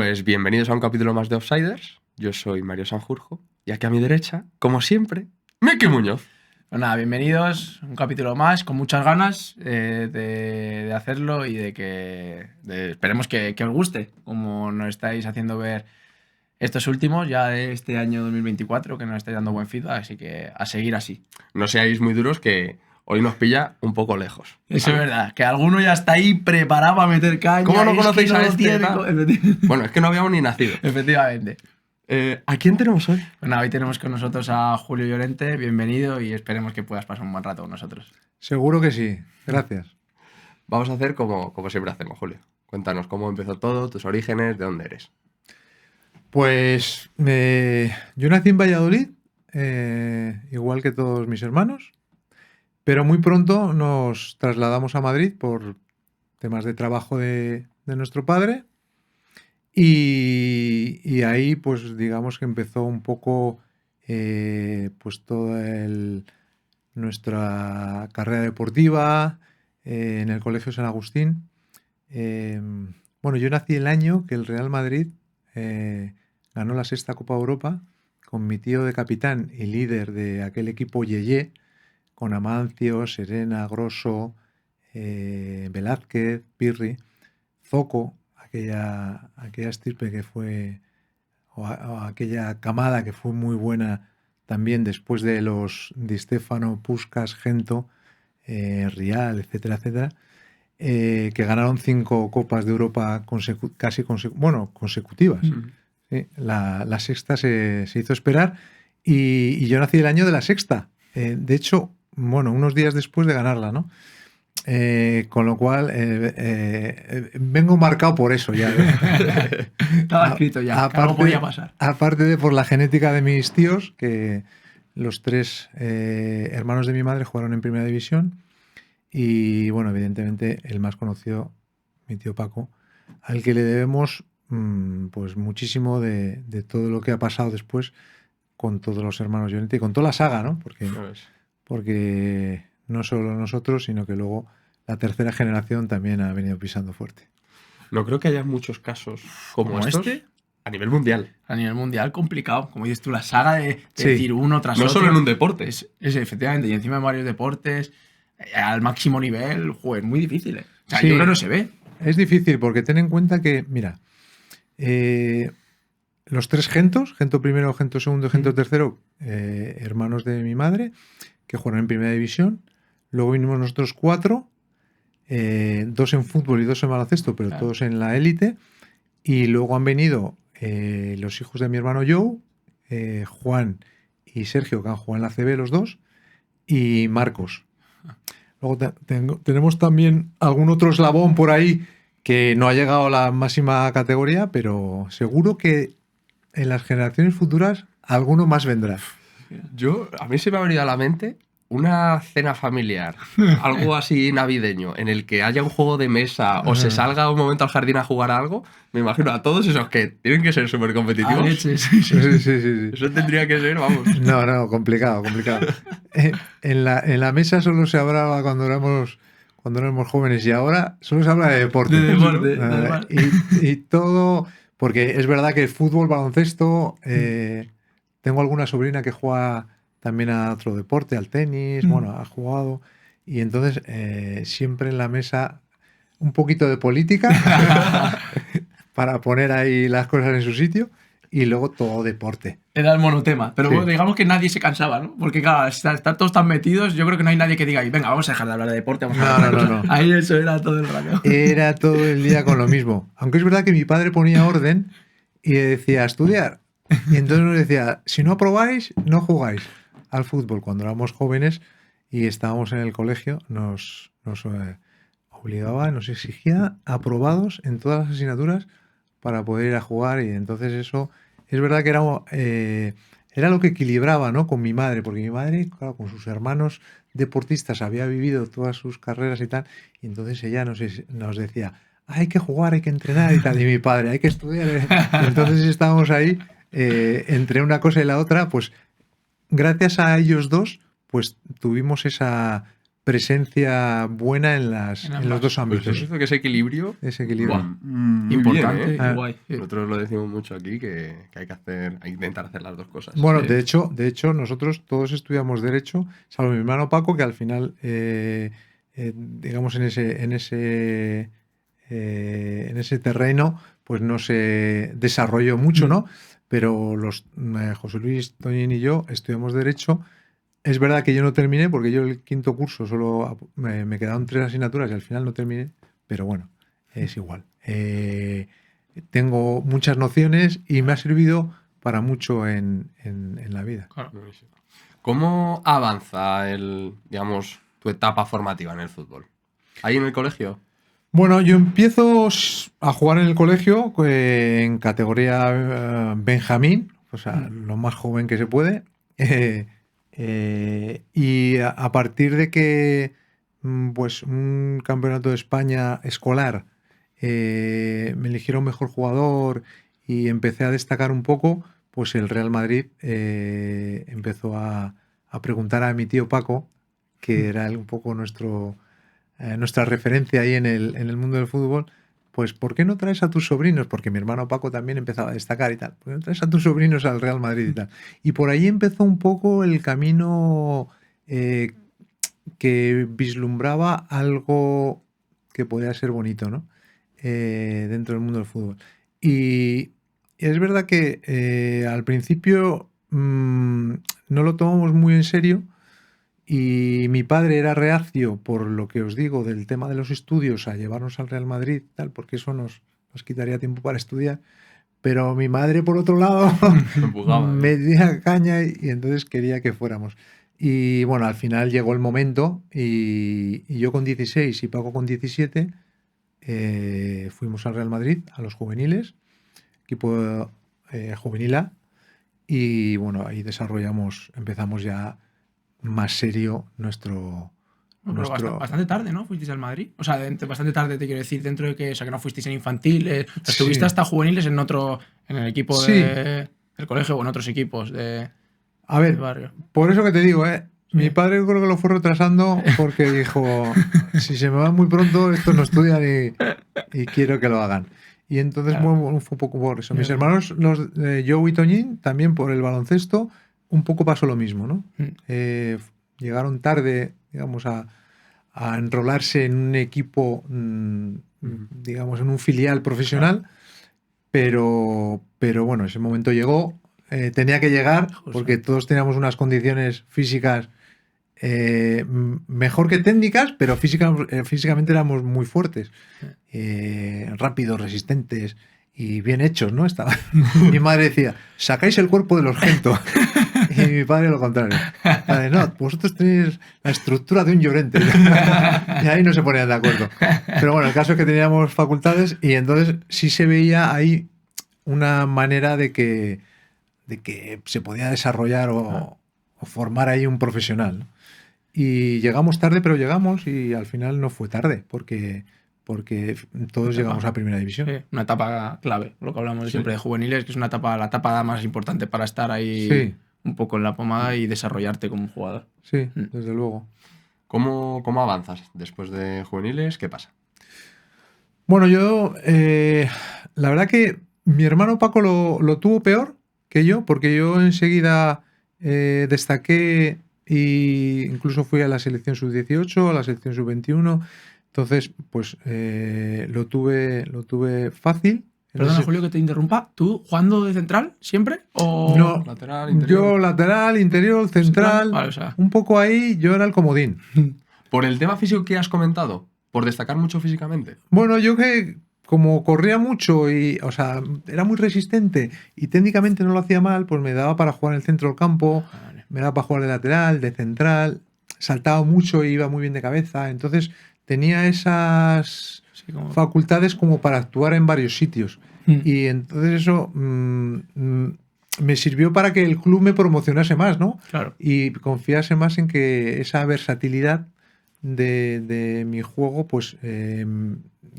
Pues bienvenidos a un capítulo más de Offsiders. Yo soy Mario Sanjurjo y aquí a mi derecha, como siempre, Miki Muñoz. Pues nada, bienvenidos, un capítulo más, con muchas ganas de hacerlo y esperemos que os guste, como nos estáis haciendo ver estos últimos, ya de este año 2024, que nos estáis dando buen feedback, así que a seguir así. No seáis muy duros, que hoy nos pilla un poco lejos. Eso es verdad, que alguno ya está ahí preparado para meter caña. ¿Cómo no conocéis a este? Tiene... Bueno, es que no habíamos ni nacido. Efectivamente. ¿A quién tenemos hoy? Pues nada, hoy tenemos con nosotros a Julio Llorente, bienvenido y esperemos que puedas pasar un buen rato con nosotros. Seguro que sí, gracias. Vamos a hacer como siempre hacemos, Julio. Cuéntanos cómo empezó todo, tus orígenes, de dónde eres. Pues yo nací en Valladolid, igual que todos mis hermanos, pero muy pronto nos trasladamos a Madrid por temas de trabajo de nuestro padre. Y ahí, pues digamos que empezó un poco pues toda nuestra carrera deportiva en el Colegio San Agustín. Bueno, yo nací el año que el Real Madrid ganó la sexta Copa Europa con mi tío de capitán y líder de aquel equipo Yeye, con Amancio, Serena, Grosso, Velázquez, Pirri, Zoco, aquella estirpe que fue, o aquella camada que fue muy buena también después de los Di Stéfano, Puskás, Gento, Rial, etcétera, etcétera, que ganaron 5 Copas de Europa consecutivas. Sí, la sexta se hizo esperar y yo nací el año de la sexta. De hecho, bueno, unos días después de ganarla, ¿no? Con lo cual vengo marcado por eso ya. Estaba escrito ya, algo podía pasar. Aparte de por la genética de mis tíos, que los 3 hermanos de mi madre jugaron en Primera División. Y bueno, evidentemente el más conocido, mi tío Paco, al que le debemos pues muchísimo de todo lo que ha pasado después con todos los hermanos Llorente y con toda la saga, ¿no? Porque no solo nosotros, sino que luego la tercera generación también ha venido pisando fuerte. No creo que haya muchos casos como estos este a nivel mundial. A nivel mundial complicado, como dices tú, la saga de decir uno tras otro. No solo en un deporte. Es efectivamente, y encima en varios deportes, al máximo nivel, joder, muy difícil. O sea, sí, yo creo que no se ve. Es difícil porque ten en cuenta que, mira, los 3 Gentos, Gento primero, Gento segundo, Gento tercero, hermanos de mi madre, que jugaron en Primera División. Luego vinimos nosotros 4, 2 en fútbol y 2 en baloncesto, pero claro, todos en la élite. Y luego han venido los hijos de mi hermano Joe, Juan y Sergio, que han jugado en la CB los 2, y Marcos. Luego tenemos también algún otro eslabón por ahí que no ha llegado a la máxima categoría, pero seguro que en las generaciones futuras alguno más vendrá. A mí se me ha venido a la mente una cena familiar, algo así navideño, en el que haya un juego de mesa o se salga un momento al jardín a jugar a algo. Me imagino a todos esos que tienen que ser súper competitivos. Sí. Eso tendría que ser, vamos. No, complicado. En la mesa solo se hablaba cuando éramos jóvenes y ahora solo se habla de deporte. Y todo, porque es verdad que el fútbol, baloncesto, tengo alguna sobrina que juega también a otro deporte, al tenis, bueno, ha jugado. Y entonces siempre en la mesa un poquito de política para poner ahí las cosas en su sitio y luego todo deporte. Era el monotema, pero bueno, digamos que nadie se cansaba, ¿no? Porque claro, estar todos tan metidos, yo creo que no hay nadie que diga, venga, vamos a dejar de hablar de deporte, vamos a hablar de no. Ahí eso era todo el rato. Era todo el día con lo mismo. Aunque es verdad que mi padre ponía orden y decía, estudiar. Y entonces nos decía, si no aprobáis, no jugáis al fútbol. Cuando éramos jóvenes y estábamos en el colegio, nos obligaba, nos exigía aprobados en todas las asignaturas para poder ir a jugar. Y entonces eso es verdad que era lo que equilibraba, ¿no? Con mi madre, porque mi madre, claro, con sus hermanos deportistas había vivido todas sus carreras y tal, y entonces ella nos decía, hay que jugar, hay que entrenar y tal, y mi padre, hay que estudiar. Y entonces estábamos ahí entre una cosa y la otra, pues gracias a ellos dos, pues tuvimos esa presencia buena en los dos Pues ámbitos. eso hizo que ese equilibrio... Ese equilibrio. muy Importante bien, ¿eh? y guay. Sí. Nosotros lo decimos mucho aquí, que hay que intentar hacer las dos cosas. Bueno, Sí. de hecho, nosotros todos estudiamos Derecho, salvo mi hermano Paco, que al final, digamos, en ese terreno, pues no se desarrolló mucho, ¿no? Pero José Luis, Toñín y yo estudiamos Derecho. Es verdad que yo no terminé, porque yo el quinto curso solo me quedaron 3 asignaturas y al final no terminé, pero bueno, es igual. Tengo muchas nociones y me ha servido para mucho en la vida. Claro. Buenísimo. ¿Cómo avanza digamos, tu etapa formativa en el fútbol? ¿Ahí en el colegio? Bueno, yo empiezo a jugar en el colegio en categoría Benjamín, o sea, lo más joven que se puede. Y a partir de que pues un campeonato de España escolar me eligieron mejor jugador y empecé a destacar un poco, pues el Real Madrid empezó a preguntar a mi tío Paco, que era un poco nuestra referencia ahí en el mundo del fútbol, pues ¿por qué no traes a tus sobrinos? Porque mi hermano Paco también empezaba a destacar y tal. ¿Por qué no traes a tus sobrinos al Real Madrid y tal? Y por ahí empezó un poco el camino que vislumbraba algo que podía ser bonito, ¿no? Dentro del mundo del fútbol. Y es verdad que al principio no lo tomamos muy en serio. Y mi padre era reacio, por lo que os digo, del tema de los estudios, a llevarnos al Real Madrid, tal, porque eso nos quitaría tiempo para estudiar. Pero mi madre, por otro lado, Empujaba, ¿eh? me dio caña y entonces quería que fuéramos. Y bueno, al final llegó el momento y yo con 16 y Paco con 17 fuimos al Real Madrid, a los juveniles, equipo juvenil A, y bueno, ahí empezamos ya más serio nuestro... Bastante tarde, ¿no? Fuisteis al Madrid. O sea, bastante tarde te quiero decir, dentro de que, o sea, que no fuisteis en infantiles. O sea, estuviste hasta juveniles en el equipo Sí. del colegio o en otros equipos A del ver, barrio. por eso que te digo, mi Sí. padre creo que lo fue retrasando porque dijo, si se me va muy pronto, estos no estudian y quiero que lo hagan. Y entonces Claro. fue un poco por eso. Mis Ya. hermanos, los Joe y Toñín, también por el baloncesto, un poco pasó lo mismo, ¿no? Llegaron tarde, digamos, a enrolarse en un equipo, digamos, en un filial profesional, pero bueno, ese momento llegó, tenía que llegar, Justo. porque todos teníamos unas condiciones físicas mejor que técnicas, pero físicamente éramos muy fuertes, rápidos, resistentes y bien hechos, ¿no? Mi madre decía, sacáis el cuerpo de los Gento. Y mi padre lo contrario. Padre, no, vosotros tenéis la estructura de un Llorente. Y ahí no se ponían de acuerdo. Pero bueno, el caso es que teníamos facultades y entonces sí se veía ahí una manera de que se podía desarrollar o formar ahí un profesional, ¿no? Y llegamos tarde, pero llegamos y al final no fue tarde, porque todos llegamos a primera división. Sí, una etapa clave, lo que hablamos Sí. siempre de juveniles, que es la etapa más importante para estar ahí Sí. un poco en la pomada y desarrollarte como jugador. Sí, desde luego. ¿Cómo avanzas después de juveniles? ¿Qué pasa? Bueno, yo la verdad que mi hermano Paco lo tuvo peor que yo, porque yo enseguida destaqué e incluso fui a la selección sub-18, a la selección sub-21. Entonces, pues lo tuve fácil. Perdona, Julio, que te interrumpa. ¿Tú jugando de central siempre? ¿O... No, Lateral, interior. yo lateral, interior, central, Vale, o sea. un poco ahí, yo era el comodín. Por el tema físico que has comentado, por destacar mucho físicamente. Bueno, yo que como corría mucho y, o sea, era muy resistente y técnicamente no lo hacía mal, pues me daba para jugar en el centro del campo, Vale. me daba para jugar de lateral, de central, saltaba mucho y iba muy bien de cabeza, entonces tenía esas Sí, como... facultades como para actuar en varios sitios. Y entonces eso me sirvió para que el club me promocionase más, ¿no? Claro. Y confiase más en que esa versatilidad de mi juego, pues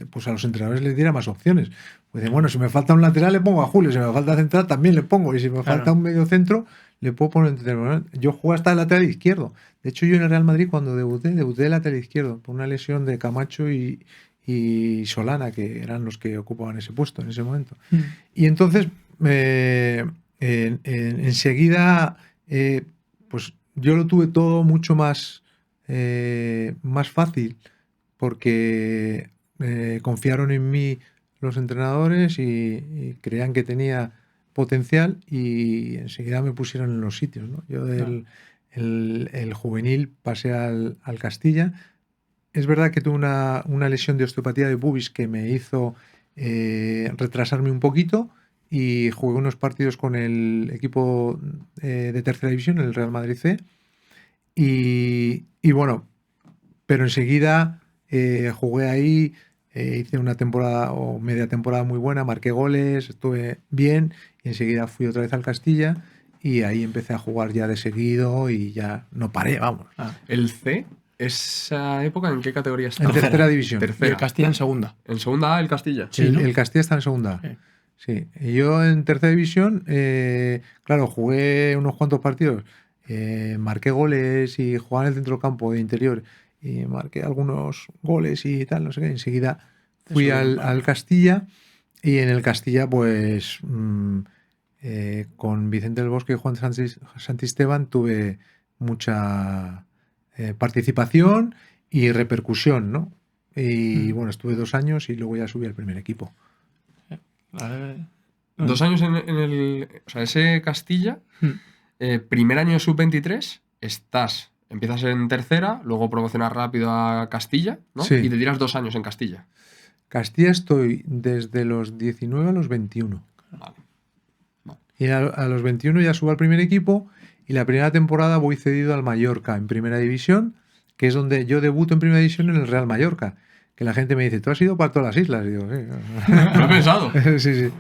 pues a los entrenadores les diera más opciones. Pues dicen, bueno, si me falta un lateral le pongo a Julio, si me falta central también le pongo, y si me falta un medio centro le puedo poner un central. Yo jugué hasta el lateral izquierdo. De hecho, yo en el Real Madrid cuando debuté de lateral izquierdo por una lesión de Camacho y Solana, que eran los que ocupaban ese puesto en ese momento. Y entonces, enseguida, pues yo lo tuve todo mucho más fácil porque confiaron en mí los entrenadores y creían que tenía potencial y enseguida me pusieron en los sitios, ¿no? Yo el juvenil pasé al Castilla. Es verdad que tuve una lesión de osteopatía de pubis que me hizo retrasarme un poquito y jugué unos partidos con el equipo de tercera división, el Real Madrid C. Y bueno, pero enseguida jugué ahí, hice una temporada o media temporada muy buena, marqué goles, estuve bien y enseguida fui otra vez al Castilla y ahí empecé a jugar ya de seguido y ya no paré, vamos. El C, esa época, ¿en qué categoría está? En tercera división. Y Tercera. el Castilla en segunda. En segunda A, el Castilla. Sí, ¿no? El Castilla está en segunda. Sí. Sí. Y yo en tercera división, claro, jugué unos cuantos partidos, marqué goles y jugaba en el centro del campo de interior y marqué algunos goles y tal, no sé qué. Enseguida fui al Castilla y en el Castilla, pues con Vicente del Bosque y Juan Santisteban tuve mucha participación y repercusión, ¿no? Y bueno, estuve 2 años y luego ya subí al primer equipo. 2 años en el... O sea, ese Castilla, primer año de sub-23, empiezas en tercera, luego promocionas rápido a Castilla, ¿no? Sí. Y te tiras 2 años en Castilla. Castilla estoy desde los 19 a los 21. Vale. Y a los 21 ya subo al primer equipo y la primera temporada voy cedido al Mallorca en primera división, que es donde yo debuto en primera división en el Real Mallorca. Que la gente me dice, ¿tú has ido para todas las islas? Y digo, sí. Lo he pensado. Sí, sí.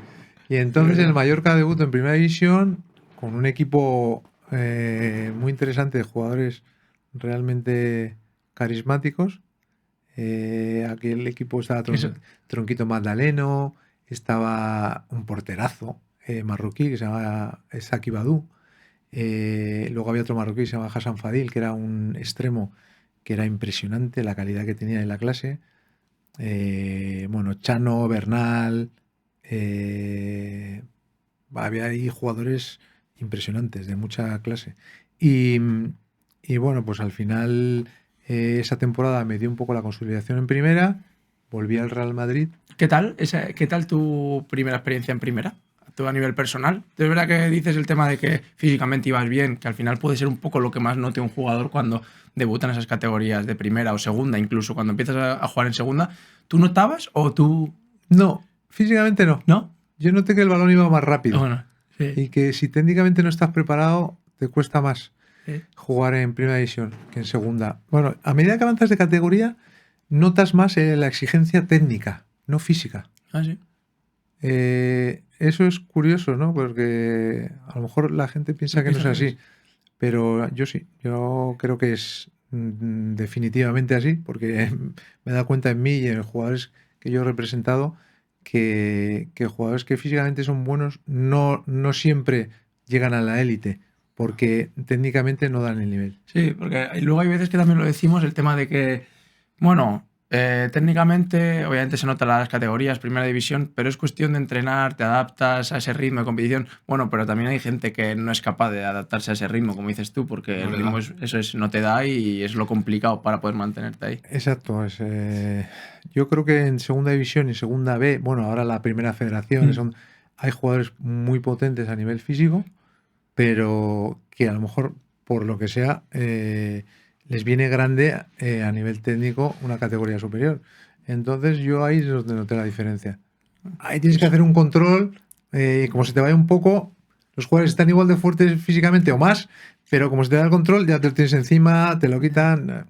Y entonces en el Mallorca debuto en primera división con un equipo muy interesante de jugadores realmente carismáticos. Aquel equipo estaba Tronquito Magdaleno, estaba un porterazo marroquí que se llamaba Saki Badou. Luego había otro marroquí que se llamaba Hassan Fadil, que era un extremo que era impresionante la calidad que tenía en la clase. Bueno, Chano, Bernal, había ahí jugadores impresionantes de mucha clase. Y bueno, pues al final esa temporada me dio un poco la consolidación en primera, volví al Real Madrid. ¿Qué tal tu primera experiencia en primera? Tú a nivel personal. Es verdad que dices el tema de que físicamente ibas bien, que al final puede ser un poco lo que más note un jugador cuando debuta en esas categorías de primera o segunda, incluso cuando empiezas a jugar en segunda. ¿Tú notabas o tú...? No, físicamente no. ¿No? Yo noté que el balón iba más rápido. Bueno, sí. Y que si técnicamente no estás preparado, te cuesta más Sí. jugar en primera división que en segunda. Bueno, a medida que avanzas de categoría, notas más la exigencia técnica, no física. Ah, sí. Eso es curioso, ¿no? Porque a lo mejor la gente piensa que no es así, pero yo sí, yo creo que es definitivamente así, porque me he dado cuenta en mí y en los jugadores que yo he representado que jugadores que físicamente son buenos no siempre llegan a la élite, porque técnicamente no dan el nivel. Sí, porque luego hay veces que también lo decimos, el tema de que, bueno, técnicamente, obviamente se nota las categorías, primera división, pero es cuestión de entrenar, te adaptas a ese ritmo de competición. Bueno, pero también hay gente que no es capaz de adaptarse a ese ritmo, como dices tú, porque el ritmo no te da y es lo complicado para poder mantenerte ahí. Exacto. Yo creo que en segunda división y segunda B, bueno, ahora la primera federación, hay jugadores muy potentes a nivel físico, pero que a lo mejor, por lo que sea, les viene grande a nivel técnico una categoría superior. Entonces yo ahí es donde noté la diferencia. Ahí tienes que hacer un control, como se te vaya un poco, los jugadores están igual de fuertes físicamente o más, pero como se te da el control ya te lo tienes encima, te lo quitan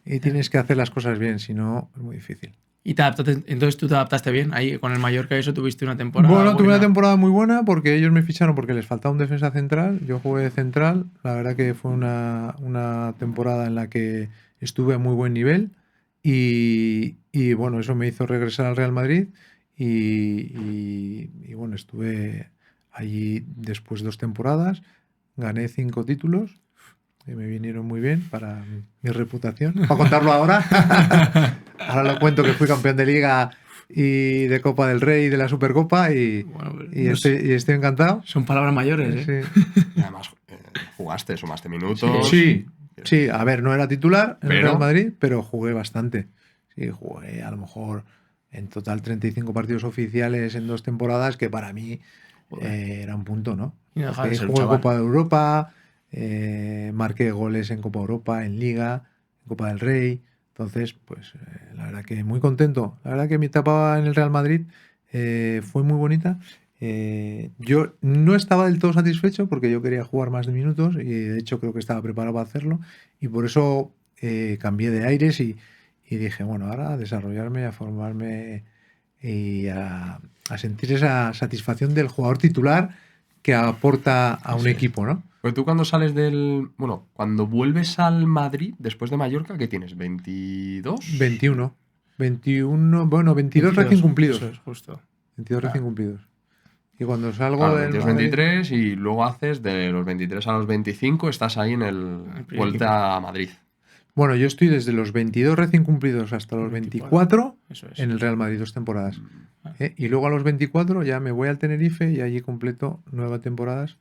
y tienes que hacer las cosas bien, si no es muy difícil. ¿Y entonces tú te adaptaste bien? Ahí con el Mallorca eso tuviste una temporada Bueno, tuve buena. una temporada muy buena porque ellos me ficharon porque les faltaba un defensa central. Yo jugué de central. La verdad que fue una temporada en la que estuve a muy buen nivel Y bueno, eso me hizo regresar al Real Madrid y bueno, estuve allí después 2 temporadas, gané 5 títulos que me vinieron muy bien para mi reputación. Para contarlo ahora, ahora lo cuento que fui campeón de Liga y de Copa del Rey y de la Supercopa Bueno, pues, y estoy encantado. son palabras mayores, ¿eh? Sí. Y además, jugaste, sumaste minutos. Sí, sí, a ver, no era titular en el Pero- Real Madrid, pero jugué bastante. Sí, jugué a lo mejor en total 35 partidos oficiales en 2 temporadas, que para mí era un punto, ¿no? Y no deja de Porque ser un jugué en chaval. Copa de Europa, marqué goles en Copa Europa, en Liga, en Copa del Rey. Entonces, pues la verdad que muy contento. La verdad que mi etapa en el Real Madrid fue muy bonita. Yo no estaba del todo satisfecho porque yo quería jugar más de minutos y de hecho creo que estaba preparado para hacerlo y por eso cambié de aires y dije, bueno, ahora a desarrollarme, a formarme y a sentir esa satisfacción del jugador titular que aporta a un Sí. equipo, ¿no? Pues tú cuando sales del... Bueno, cuando vuelves al Madrid, después de Mallorca, ¿qué tienes? ¿22? 21. 21, bueno, 22 recién cumplidos. Eso es justo. 22 recién cumplidos. Y cuando salgo Claro, del 22, Madrid, 23 y luego haces de los 23 a los 25, estás ahí en el primer Vuelta a Madrid. bueno, yo estoy desde los 22 recién cumplidos hasta los 24 Eso es. en el Real Madrid, 2 temporadas. Y luego a los 24 ya me voy al Tenerife y allí completo 9 temporadas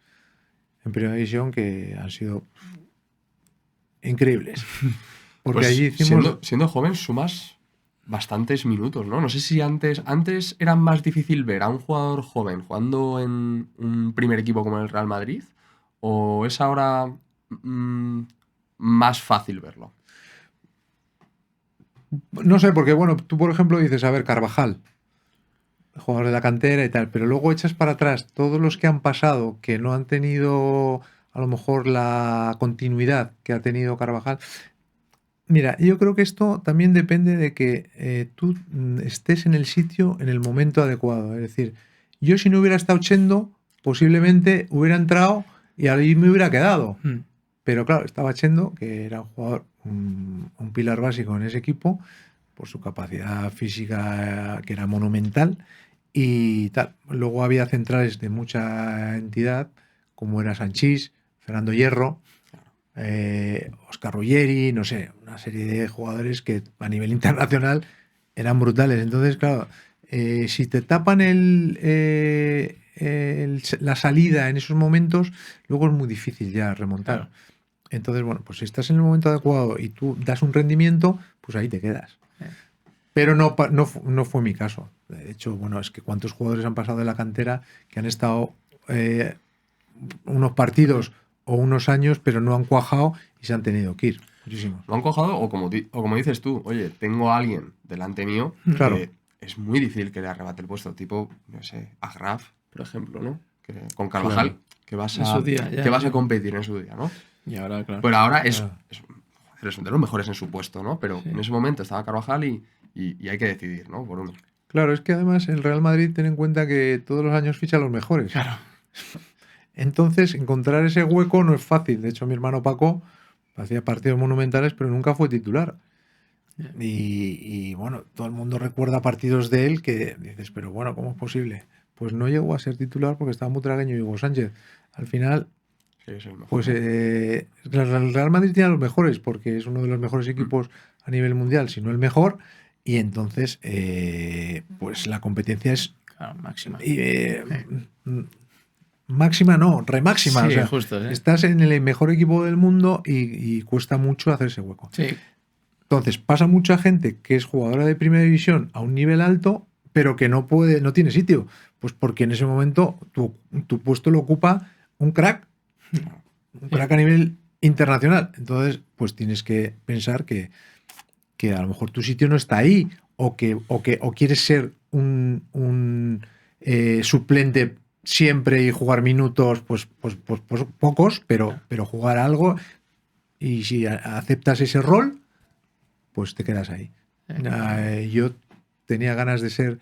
en Primera División que han sido increíbles. Porque Pues allí hicimos... siendo joven sumas bastantes minutos, ¿no? No sé si antes era más difícil ver a un jugador joven jugando en un primer equipo como el Real Madrid o es ahora más fácil verlo. No sé, porque bueno, tú por ejemplo dices, a ver, Carvajal, jugador de la cantera y tal, pero luego echas para atrás todos los que han pasado, que no han tenido a lo mejor la continuidad que ha tenido Carvajal. Mira, yo creo que esto también depende de que tú estés en el sitio en el momento adecuado. Es decir, yo si no hubiera estado Chendo, posiblemente hubiera entrado y ahí me hubiera quedado. Mm. Pero claro, estaba Chendo, que era un jugador, un pilar básico en ese equipo, por su capacidad física que era monumental y tal. Luego había centrales de mucha entidad, como era Sanchís, Fernando Hierro, Oscar Ruggeri, no sé, una serie de jugadores que a nivel internacional eran brutales. Entonces, claro, si te tapan la salida en esos momentos, luego es muy difícil ya remontar. Claro. Entonces, bueno, pues si estás en el momento adecuado y tú das un rendimiento, pues ahí te quedas. Pero no fue mi caso. De hecho, bueno, es que cuántos jugadores han pasado de la cantera que han estado unos partidos o unos años, pero no han cuajado y se han tenido que ir. Muchísimos. Lo han cojado o como dices tú, oye, tengo a alguien delante mío Claro. que es muy difícil que le arrebate el puesto, tipo, no sé, a Graf, por ejemplo, ¿no? Que con Carvajal, Claro. que vas En a, su día, ya, que vas ya. a competir en su día, ¿no? Y ahora, claro. Pero ahora es Claro. de los mejores en su puesto, ¿no? Pero Sí. en ese momento estaba Carvajal y hay que decidir, ¿no? Por uno. Claro, es que además el Real Madrid ten en cuenta que todos los años ficha a los mejores. Claro. Entonces, encontrar ese hueco no es fácil. De hecho, mi hermano Paco hacía partidos monumentales, pero nunca fue titular. Y bueno, todo el mundo recuerda partidos de él que dices, pero bueno, ¿cómo es posible? Pues no llegó a ser titular porque estaba Butragueño y Hugo Sánchez. Al final, Sí, es el mejor. pues el Real Madrid tiene a los mejores porque es uno de los mejores equipos a nivel mundial, si no el mejor. Y entonces, pues la competencia es Claro, máxima. máxima, no, remáxima. Sí, O sea, justo, sí. estás en el mejor equipo del mundo y cuesta mucho hacer ese hueco. Sí. Entonces, pasa mucha gente que es jugadora de primera división a un nivel alto, pero que no tiene sitio. Pues porque en ese momento tu puesto lo ocupa un crack a nivel internacional. Entonces, pues tienes que pensar que a lo mejor tu sitio no está ahí o quieres ser un suplente siempre y jugar minutos, pues pocos, pero jugar algo y si aceptas ese rol, pues te quedas ahí. Yo tenía ganas de ser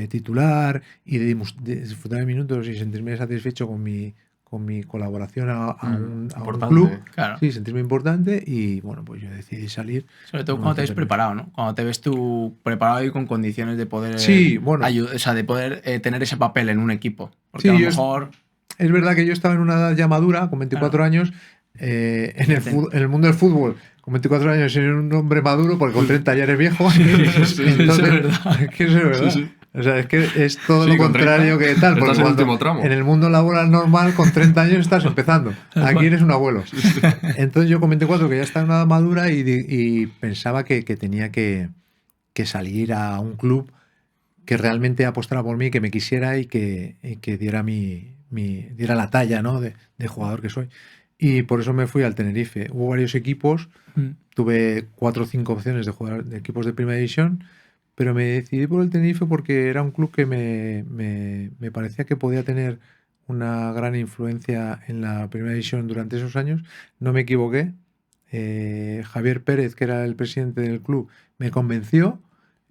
titular y de disfrutar de minutos y sentirme satisfecho con mi con mi colaboración a un Importante. club. Claro. Sí, sentirme importante y bueno, pues yo decidí salir. Sobre todo No cuando te hace ves permiso. preparado, ¿no? Cuando te ves tú preparado y con condiciones de poder Sí, bueno. o sea, de poder tener ese papel en un equipo. Porque Sí, a lo yo mejor. Es verdad que yo estaba en una edad ya madura, con 24 años, en el mundo del fútbol. Con 24 años eres un hombre maduro, porque con 30 ya eres viejo. Entonces, eso es verdad. es que eso es verdad. Sí, sí. O sea, es que es todo Sí, lo con contrario 30 que tal. estás Porque en el cuando último tramo. en el mundo laboral normal, con 30 años estás empezando. Aquí eres un abuelo. Entonces yo con 24, que ya estaba en una edad madura, y pensaba que tenía que salir a un club que realmente apostara por mí, que me quisiera y que diera diera la talla, ¿no? de jugador que soy. Y por eso me fui al Tenerife. Hubo varios equipos, tuve 4 o 5 opciones de jugar de equipos de primera división, pero me decidí por el Tenerife porque era un club que me parecía que podía tener una gran influencia en la primera división durante esos años. No me equivoqué. Javier Pérez, que era el presidente del club, me convenció.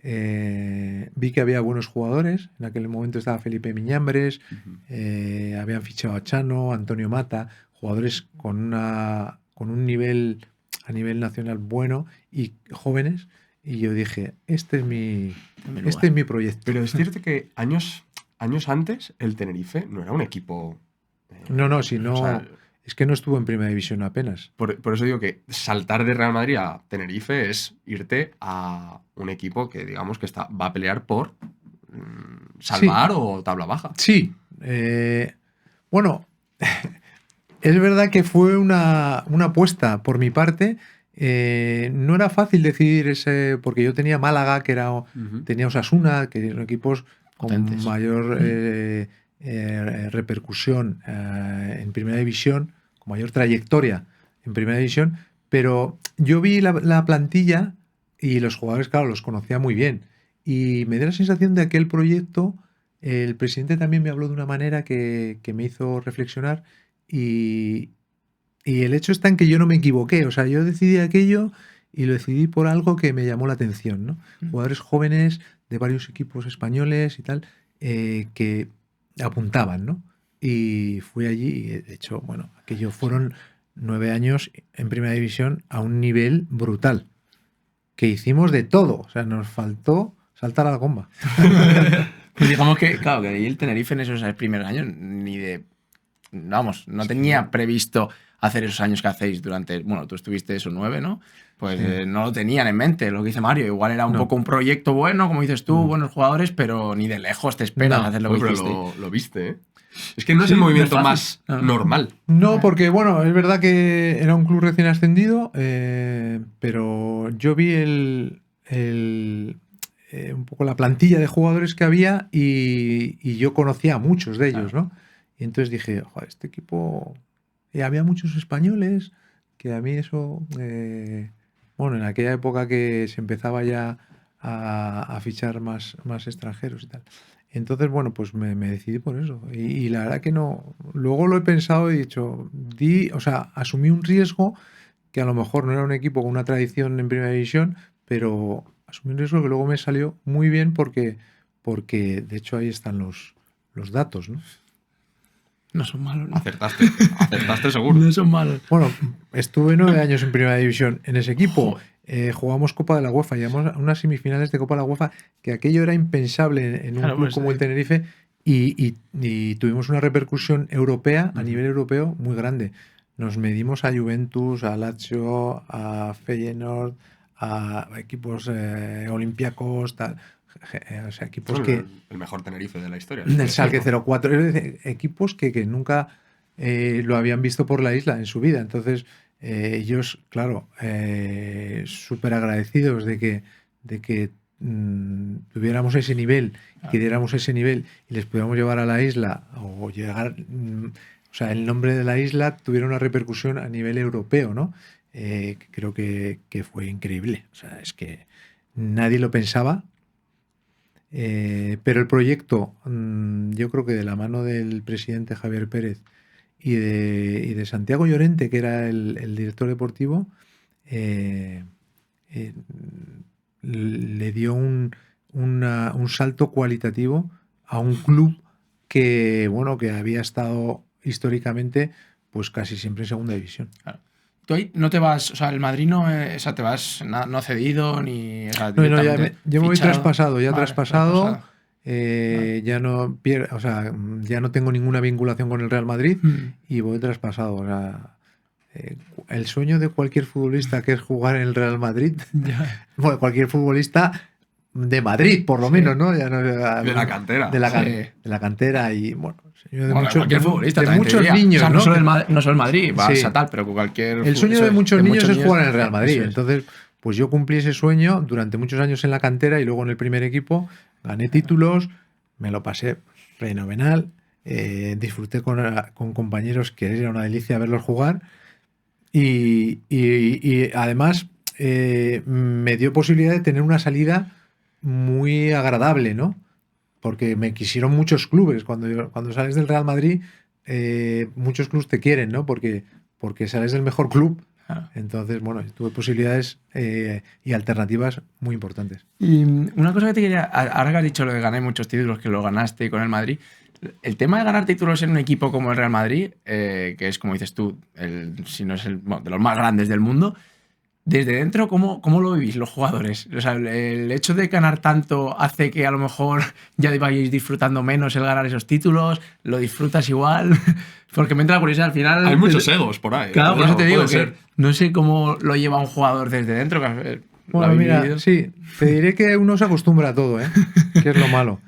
Vi que había buenos jugadores. En aquel momento estaba Felipe Miñambres, habían fichado a Chano, Antonio Mata, jugadores con un nivel a nivel nacional bueno y jóvenes. Y yo dije, este es mi proyecto. Pero es cierto que años antes el Tenerife no era un equipo... No, si no, o sea, es que no estuvo en primera división apenas. por eso digo que saltar de Real Madrid a Tenerife es irte a un equipo que digamos que va a pelear por salvar o tabla baja. Sí. Bueno, es verdad que fue una apuesta por mi parte. No era fácil decidir ese, porque yo tenía Málaga, tenía Osasuna, que eran equipos con Potentes. mayor repercusión en primera división, con mayor trayectoria en primera división, pero yo vi la plantilla y los jugadores, claro, los conocía muy bien. Y me dio la sensación de aquel proyecto. El presidente también me habló de una manera que me hizo reflexionar y el hecho está en que yo no me equivoqué. O sea, yo decidí aquello y lo decidí por algo que me llamó la atención, ¿no? Jugadores jóvenes de varios equipos españoles y tal, que apuntaban, ¿no? Y fui allí y, de hecho, bueno, aquello fueron 9 años en primera división a un nivel brutal. Que hicimos de todo. O sea, nos faltó saltar a la comba. Pues digamos que, claro, que ahí el Tenerife en esos primeros años ni de. Vamos, no tenía previsto hacer esos años que hacéis durante. Bueno, tú estuviste esos 9, ¿no? Pues Sí. no lo tenían en mente, lo que dice Mario. Igual era un No. poco un proyecto bueno, como dices tú, buenos jugadores, pero ni de lejos te esperas No. hacer lo que Pero hiciste. lo viste, ¿eh? Es que no es Sí, el no movimiento es más fácil. No. normal. No, porque bueno, es verdad que era un club recién ascendido, pero yo vi un poco la plantilla de jugadores que había y yo conocía a muchos de ellos, ¿no? Y entonces dije, joder, este equipo... Y había muchos españoles, que a mí eso... bueno, en aquella época que se empezaba ya a fichar más extranjeros y tal. Entonces, bueno, pues me decidí por eso. Y la verdad que no. Luego lo he pensado y he dicho, o sea, asumí un riesgo que a lo mejor no era un equipo con una tradición en primera división, pero asumí un riesgo que luego me salió muy bien porque de hecho ahí están los datos, ¿no? No son malos, ¿no? Acertaste seguro. No son malos. Bueno, estuve 9 años en primera división en ese equipo. Joder. Jugamos Copa de la UEFA, llegamos a unas semifinales de Copa de la UEFA, que aquello era impensable en un Claro, club pues, como el Tenerife, y tuvimos una repercusión europea, a nivel europeo, muy grande. Nos medimos a Juventus, a Lazio, a Feyenoord, a equipos olímpicos, tal. O sea, equipos que... El mejor Tenerife de la historia. El Schalke 04, es decir, equipos que nunca lo habían visto por la isla en su vida. Entonces, ellos, claro, súper agradecidos de que tuviéramos ese nivel, que diéramos ese nivel y les pudiéramos llevar a la isla o llegar, o sea, el nombre de la isla tuviera una repercusión a nivel europeo, ¿no? Creo que fue increíble. O sea, es que nadie lo pensaba. Pero el proyecto, yo creo que de la mano del presidente Javier Pérez y de Santiago Llorente, que era el director deportivo, le dio un salto cualitativo a un club que, bueno, que había estado históricamente pues casi siempre en segunda división. Claro. Tú ahí no te vas, o sea, el Madrid no, o sea, te vas no cedido ni. O sea, No, no, directamente yo me voy fichado. traspasado, Vale, traspasado. traspasado. Ya no o sea, ya no tengo ninguna vinculación con el Real Madrid y voy traspasado. O sea, el sueño de cualquier futbolista que es jugar en el Real Madrid, Ya. bueno, cualquier futbolista de Madrid, por lo menos, ¿no? Ya no De la cantera. de Sí. la cantera y bueno, sueño de Bueno, muchos, cualquier futbolista de también te muchos diría. niños, O sea, no ¿no? solo no solo el Madrid, Barça Sí. tal, pero cualquier. El sueño eso de es, muchos niños es niños, jugar en el Real Madrid. eso es. Entonces, pues yo cumplí ese sueño durante muchos años en la cantera y luego en el primer equipo gané títulos, me lo pasé fenomenal, disfruté con compañeros que era una delicia verlos jugar y además me dio posibilidad de tener una salida muy agradable, ¿no? Porque me quisieron muchos clubes. Cuando sales del Real Madrid, muchos clubes te quieren, ¿no? Porque sales del mejor club. Claro. Entonces, bueno, tuve posibilidades y alternativas muy importantes. Y una cosa que te quería. Ahora que has dicho lo de ganar muchos títulos, que lo ganaste con el Madrid. El tema de ganar títulos en un equipo como el Real Madrid, que es, como dices tú, si no es de los más grandes del mundo, desde dentro, ¿cómo lo vivís los jugadores? O sea, el hecho de ganar tanto hace que a lo mejor ya vayáis disfrutando menos el ganar esos títulos, ¿lo disfrutas igual? Porque me entra la curiosidad al final. Hay muchos egos por ahí. Claro, por eso te digo puede que ser. no sé cómo lo lleva un jugador desde dentro. Que lo Bueno, habéis mira, vivido. sí, te diré que uno se acostumbra a todo, ¿eh? Que es lo malo.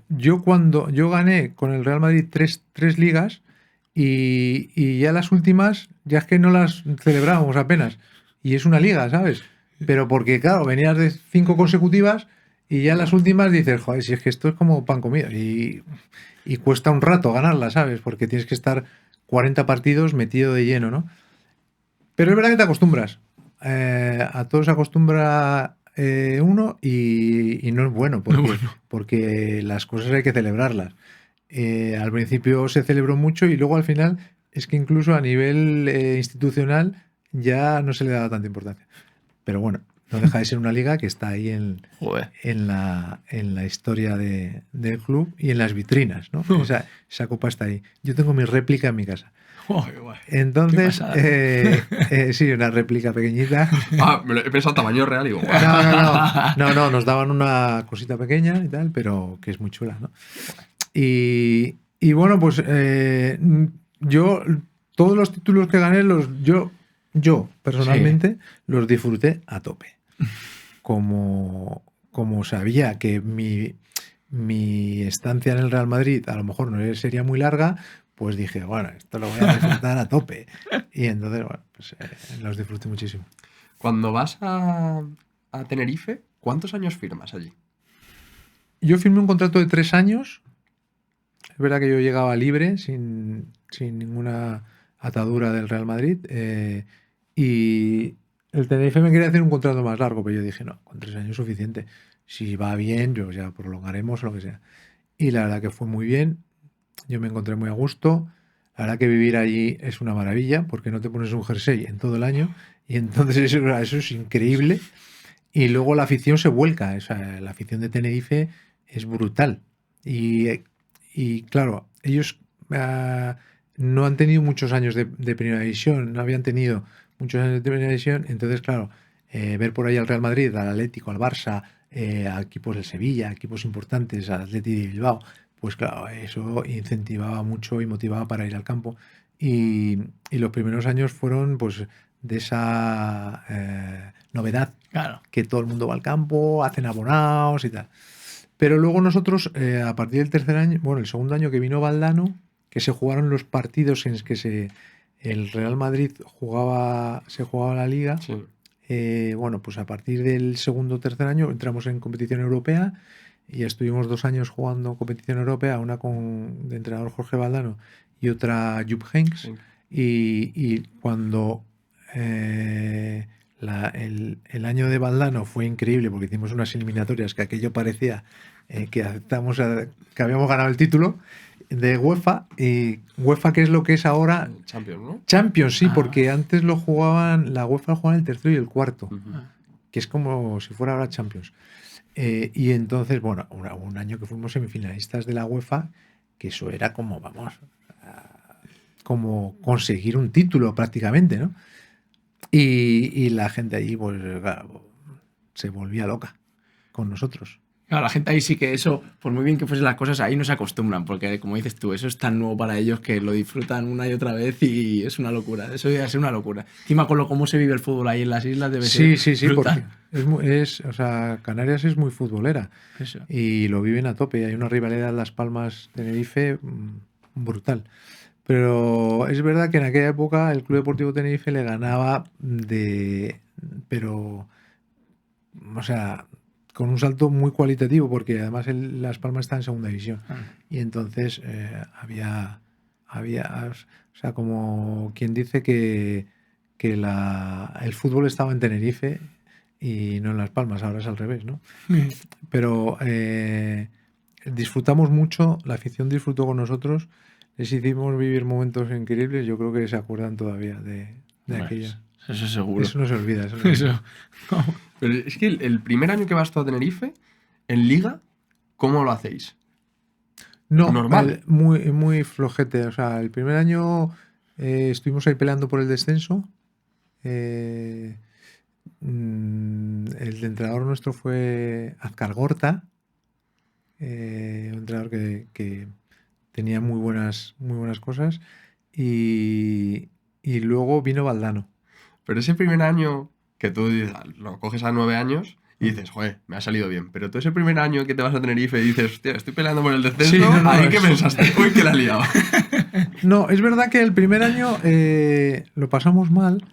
Yo gané con el Real Madrid tres ligas y ya las últimas, ya es que no las celebrábamos apenas. Y es una liga, ¿sabes? Pero porque, claro, venías de 5 consecutivas y ya las últimas dices, joder, si es que esto es como pan comido. Y cuesta un rato ganarla, ¿sabes? Porque tienes que estar 40 partidos metido de lleno, ¿no? Pero es verdad que te acostumbras. A todos se acostumbra uno y no es bueno porque las cosas hay que celebrarlas. Al principio se celebró mucho y luego al final es que incluso a nivel institucional ya no se le daba tanta importancia. Pero bueno, no deja de ser una liga que está ahí Joder. en la historia del club y en las vitrinas, ¿no? Esa copa está ahí. Yo tengo mi réplica en mi casa. Joder, guay. Entonces, Qué sí, una réplica pequeñita. Me lo he pensado tamaño real y digo, guau. No, nos daban una cosita pequeña y tal, pero que es muy chula, ¿no? Y bueno, pues yo, todos los títulos que gané, yo personalmente los disfruté a tope. Como sabía que mi estancia en el Real Madrid a lo mejor no sería muy larga, pues dije, bueno, esto lo voy a disfrutar a tope. Y entonces, bueno, pues los disfruté muchísimo. Cuando vas a Tenerife, ¿cuántos años firmas allí? Yo firmé un contrato de 3 años. Es verdad que yo llegaba libre, sin ninguna atadura del Real Madrid. Y el Tenerife me quería hacer un contrato más largo, pero yo dije, no, con 3 años es suficiente. Si va bien, yo ya prolongaremos o lo que sea. Y la verdad que fue muy bien. Yo me encontré muy a gusto. La verdad que vivir allí es una maravilla, porque no te pones un jersey en todo el año. Y entonces eso es increíble. Y luego la afición se vuelca. O sea, la afición de Tenerife es brutal. Y claro, ellos no han tenido muchos años de primera división, no habían tenido muchos años de primera división, entonces claro, ver por ahí al Real Madrid, al Atlético, al Barça, a equipos del Sevilla, a equipos importantes, al Atleti de Bilbao, pues claro, eso incentivaba mucho y motivaba para ir al campo. Y los primeros años fueron pues de esa novedad, Claro. que todo el mundo va al campo, hacen abonados y tal. Pero luego nosotros, a partir del tercer año, bueno, el segundo año que vino Valdano, que se jugaron los partidos en los que el Real Madrid se jugaba la liga. Sí. Bueno, pues a partir del segundo o tercer año entramos en competición europea y estuvimos 2 años jugando competición europea, una de entrenador Jorge Valdano y otra Jupp Heynckes. Sí. Y cuando el año de Valdano fue increíble porque hicimos unas eliminatorias que aquello parecía que habíamos ganado el título de UEFA. Y UEFA, ¿qué es lo que es ahora? Champions, ¿no? Champions, sí, porque antes la UEFA lo jugaba el tercero y el cuarto, que es como si fuera ahora Champions. Y entonces, bueno, un año que fuimos semifinalistas de la UEFA, que eso era como, vamos, como conseguir un título prácticamente, ¿no? Y la gente allí, pues, claro, se volvía loca con nosotros. Claro, la gente ahí sí que eso, por muy bien que fuesen las cosas, ahí no se acostumbran, porque como dices tú, eso es tan nuevo para ellos que lo disfrutan una y otra vez y es una locura. Eso debe ser una locura. Encima con cómo se vive el fútbol ahí en las islas debe ser Sí, brutal. porque o sea, Canarias es muy futbolera Eso. y lo viven a tope. Hay una rivalidad en Las Palmas-Tenerife brutal. Pero es verdad que en aquella época el Club Deportivo Tenerife le ganaba pero, o sea, con un salto muy cualitativo, porque además Las Palmas está en segunda división. Y entonces había, o sea, como quien dice que el fútbol estaba en Tenerife y no en Las Palmas, ahora es al revés, ¿no? Pero disfrutamos mucho, la afición disfrutó con nosotros, les hicimos vivir momentos increíbles, yo creo que se acuerdan todavía de aquella. Eso seguro. Eso no se olvida. Eso no se olvida. Pero es que el primer año que vas tú a Tenerife, en Liga, ¿cómo lo hacéis? No, normal. Muy, muy flojete. O sea, el primer año estuvimos ahí peleando por el descenso. El entrenador nuestro fue Azcar Gorta, un entrenador que tenía muy buenas cosas. Y luego vino Valdano. Pero ese primer año que tú lo coges a 9 años y dices, joder, me ha salido bien. Pero tú ese primer año que te vas a Tenerife y dices, hostia, estoy peleando por el descenso, Sí, no, ¿ahí qué pensaste? Uy, que la he liado. No, es verdad que el primer año lo pasamos mal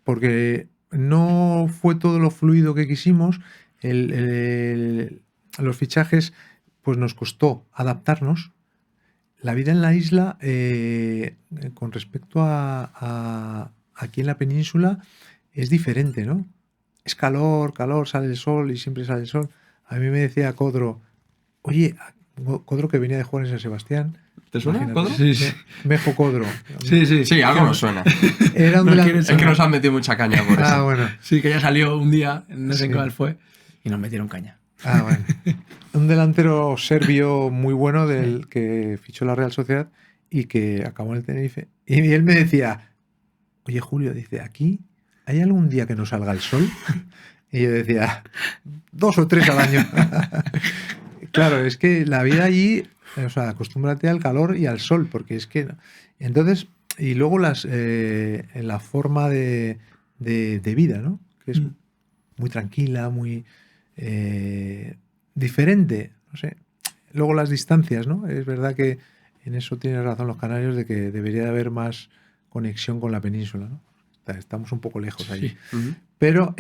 porque no fue todo lo fluido que quisimos. Los fichajes, pues nos costó adaptarnos. La vida en la isla, con respecto a aquí en la península, es diferente, ¿no? Es calor, sale el sol y siempre sale el sol. A mí me decía Codro, oye, Codro que venía de jugar en San Sebastián. ¿Te suena, imagínate. Codro? Sí, sí. Mejo Codro. Sí, algo nos suena. Era un No delantero. quieres Es que nos han metido mucha caña por eso. Bueno. Sí, que ya salió un día, no sé Sí. cuál fue, y nos metieron caña. Bueno. Un delantero serbio muy bueno del que fichó la Real Sociedad y que acabó en el Tenerife. Y él me decía, oye Julio, dice, ¿aquí hay algún día que no salga el sol? Y yo decía, 2 o 3 al año. Claro, es que la vida allí, o sea, acostúmbrate al calor y al sol, porque es que... Entonces, y luego la forma de vida, ¿no? Que es muy tranquila, muy diferente, no sé. Luego las distancias, ¿no? Es verdad que en eso tienen razón los canarios de que debería de haber más conexión con la península, ¿no? Estamos un poco lejos allí. Sí. Ujú. Pero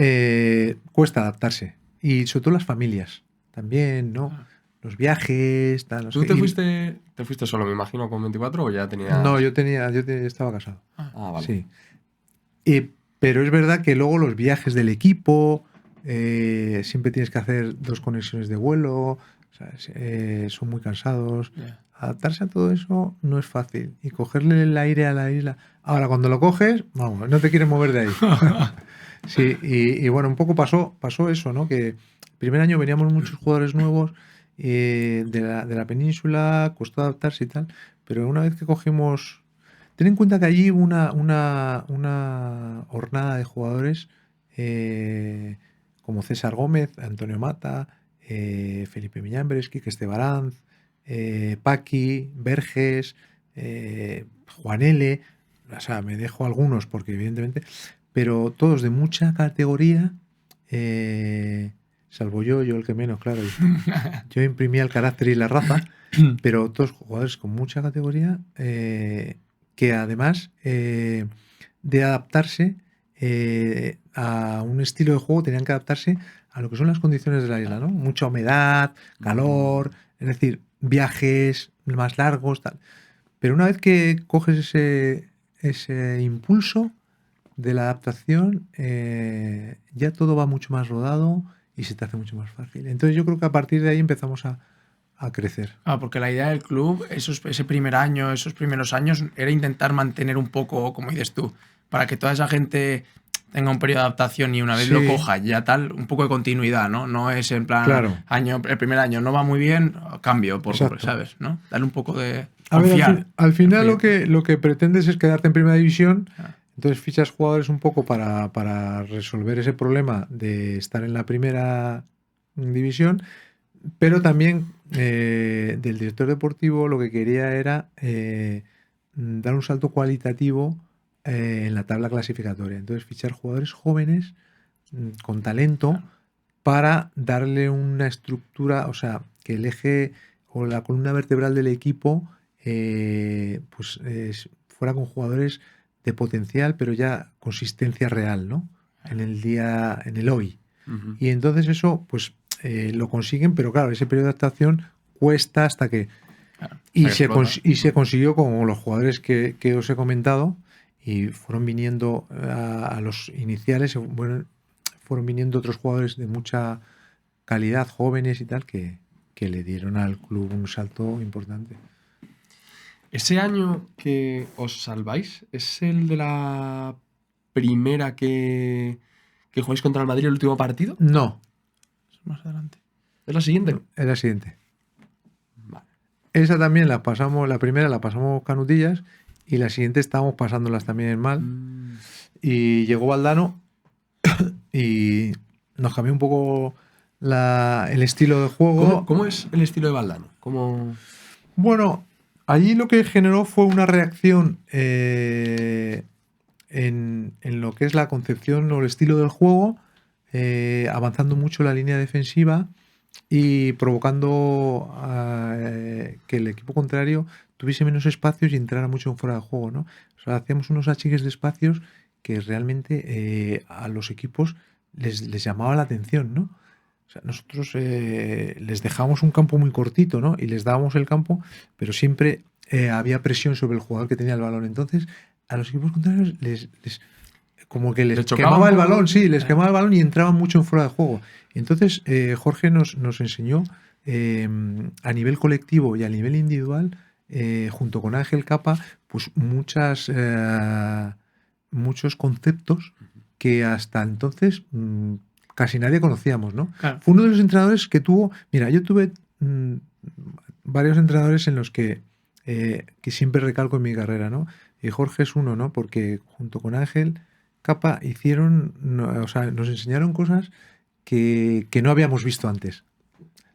cuesta adaptarse. Y sobre todo las familias también, ¿no? Los viajes, tal. No ¿Tú sé. te fuiste solo, me imagino, con 24 o ya tenías...? No, yo estaba casado. Ah, vale. Sí. Pero es verdad que luego los viajes del equipo, siempre tienes que hacer 2 conexiones de vuelo, ¿sabes? Son muy cansados. Yeah. Adaptarse a todo eso no es fácil. Y cogerle el aire a la isla. Ahora, cuando lo coges, vamos, no te quieres mover de ahí. Sí, y bueno, un poco pasó eso, ¿no? Que el primer año veníamos muchos jugadores nuevos de la península, costó adaptarse y tal. Pero una vez que cogimos... Ten en cuenta que allí hubo una hornada de jugadores como César Gómez, Antonio Mata, Felipe Miñambres, Quique Estebaranz, Paqui, Verges, Juan L. O sea, me dejo algunos porque evidentemente, pero todos de mucha categoría, salvo yo el que menos, claro. Yo imprimía el carácter y la raza, pero todos jugadores con mucha categoría que además de adaptarse a un estilo de juego tenían que adaptarse a lo que son las condiciones de la isla, ¿no? Mucha humedad, calor, es decir, viajes más largos, tal. Pero una vez que coges ese impulso de la adaptación, ya todo va mucho más rodado y se te hace mucho más fácil. Entonces yo creo que a partir de ahí empezamos a crecer. Porque la idea del club, ese primer año, esos primeros años, era intentar mantener un poco, como dices tú, para que toda esa gente tenga un periodo de adaptación y una vez lo coja ya tal, un poco de continuidad, ¿no? No es en plan, Claro. el primer año no va muy bien, cambio, Exacto. ¿sabes? ¿No? Darle un poco de... A ver, confiar. al final Confiar. lo que pretendes es quedarte en primera división, Ah, entonces fichas jugadores un poco para resolver ese problema de estar en la primera división, pero también del director deportivo lo que quería era dar un salto cualitativo en la tabla clasificatoria. Entonces fichar jugadores jóvenes con talento para darle una estructura, o sea, que el eje o la columna vertebral del equipo fuera con jugadores de potencial, pero ya consistencia real, ¿no? En el día, en el hoy. Ujú. Y entonces eso, pues lo consiguen, pero claro, ese periodo de adaptación cuesta hasta que... claro. Y Hasta que explota. se consiguió con los jugadores que os he comentado y fueron viniendo a los iniciales, bueno, fueron viniendo otros jugadores de mucha calidad, jóvenes y tal, que le dieron al club un salto importante. Ese año que os salváis, ¿es el de la primera que jugáis contra el Madrid el último partido? No, Más adelante. ¿Es la siguiente? es la siguiente. Vale. Esa también la pasamos, la primera la pasamos canutillas y la siguiente estábamos pasándolas también mal. Mm. Y llegó Valdano y nos cambió un poco el estilo de juego. ¿Cómo es el estilo de Valdano? ¿Cómo... Bueno, allí lo que generó fue una reacción en lo que es la concepción o el estilo del juego, avanzando mucho la línea defensiva y provocando que el equipo contrario tuviese menos espacios y entrara mucho fuera de juego, ¿no? O sea, hacíamos unos achiques de espacios que realmente a los equipos les llamaba la atención, ¿no? O sea, nosotros les dejábamos un campo muy cortito, ¿no? Y les dábamos el campo, pero siempre había presión sobre el jugador que tenía el balón. Entonces, a los equipos contrarios como que les ¿Le chocaba quemaba un el poco? balón, sí, les quemaba el balón y entraban mucho en fuera de juego. Entonces, Jorge nos enseñó a nivel colectivo y a nivel individual, junto con Ángel Capa, pues muchos conceptos que hasta entonces casi nadie conocíamos, ¿no? Claro. Fue uno de los entrenadores que tuvo... Mira, yo tuve varios entrenadores en los que siempre recalco en mi carrera, ¿no? Y Jorge es uno, ¿no? Porque junto con Ángel Capa nos enseñaron cosas que no habíamos visto antes.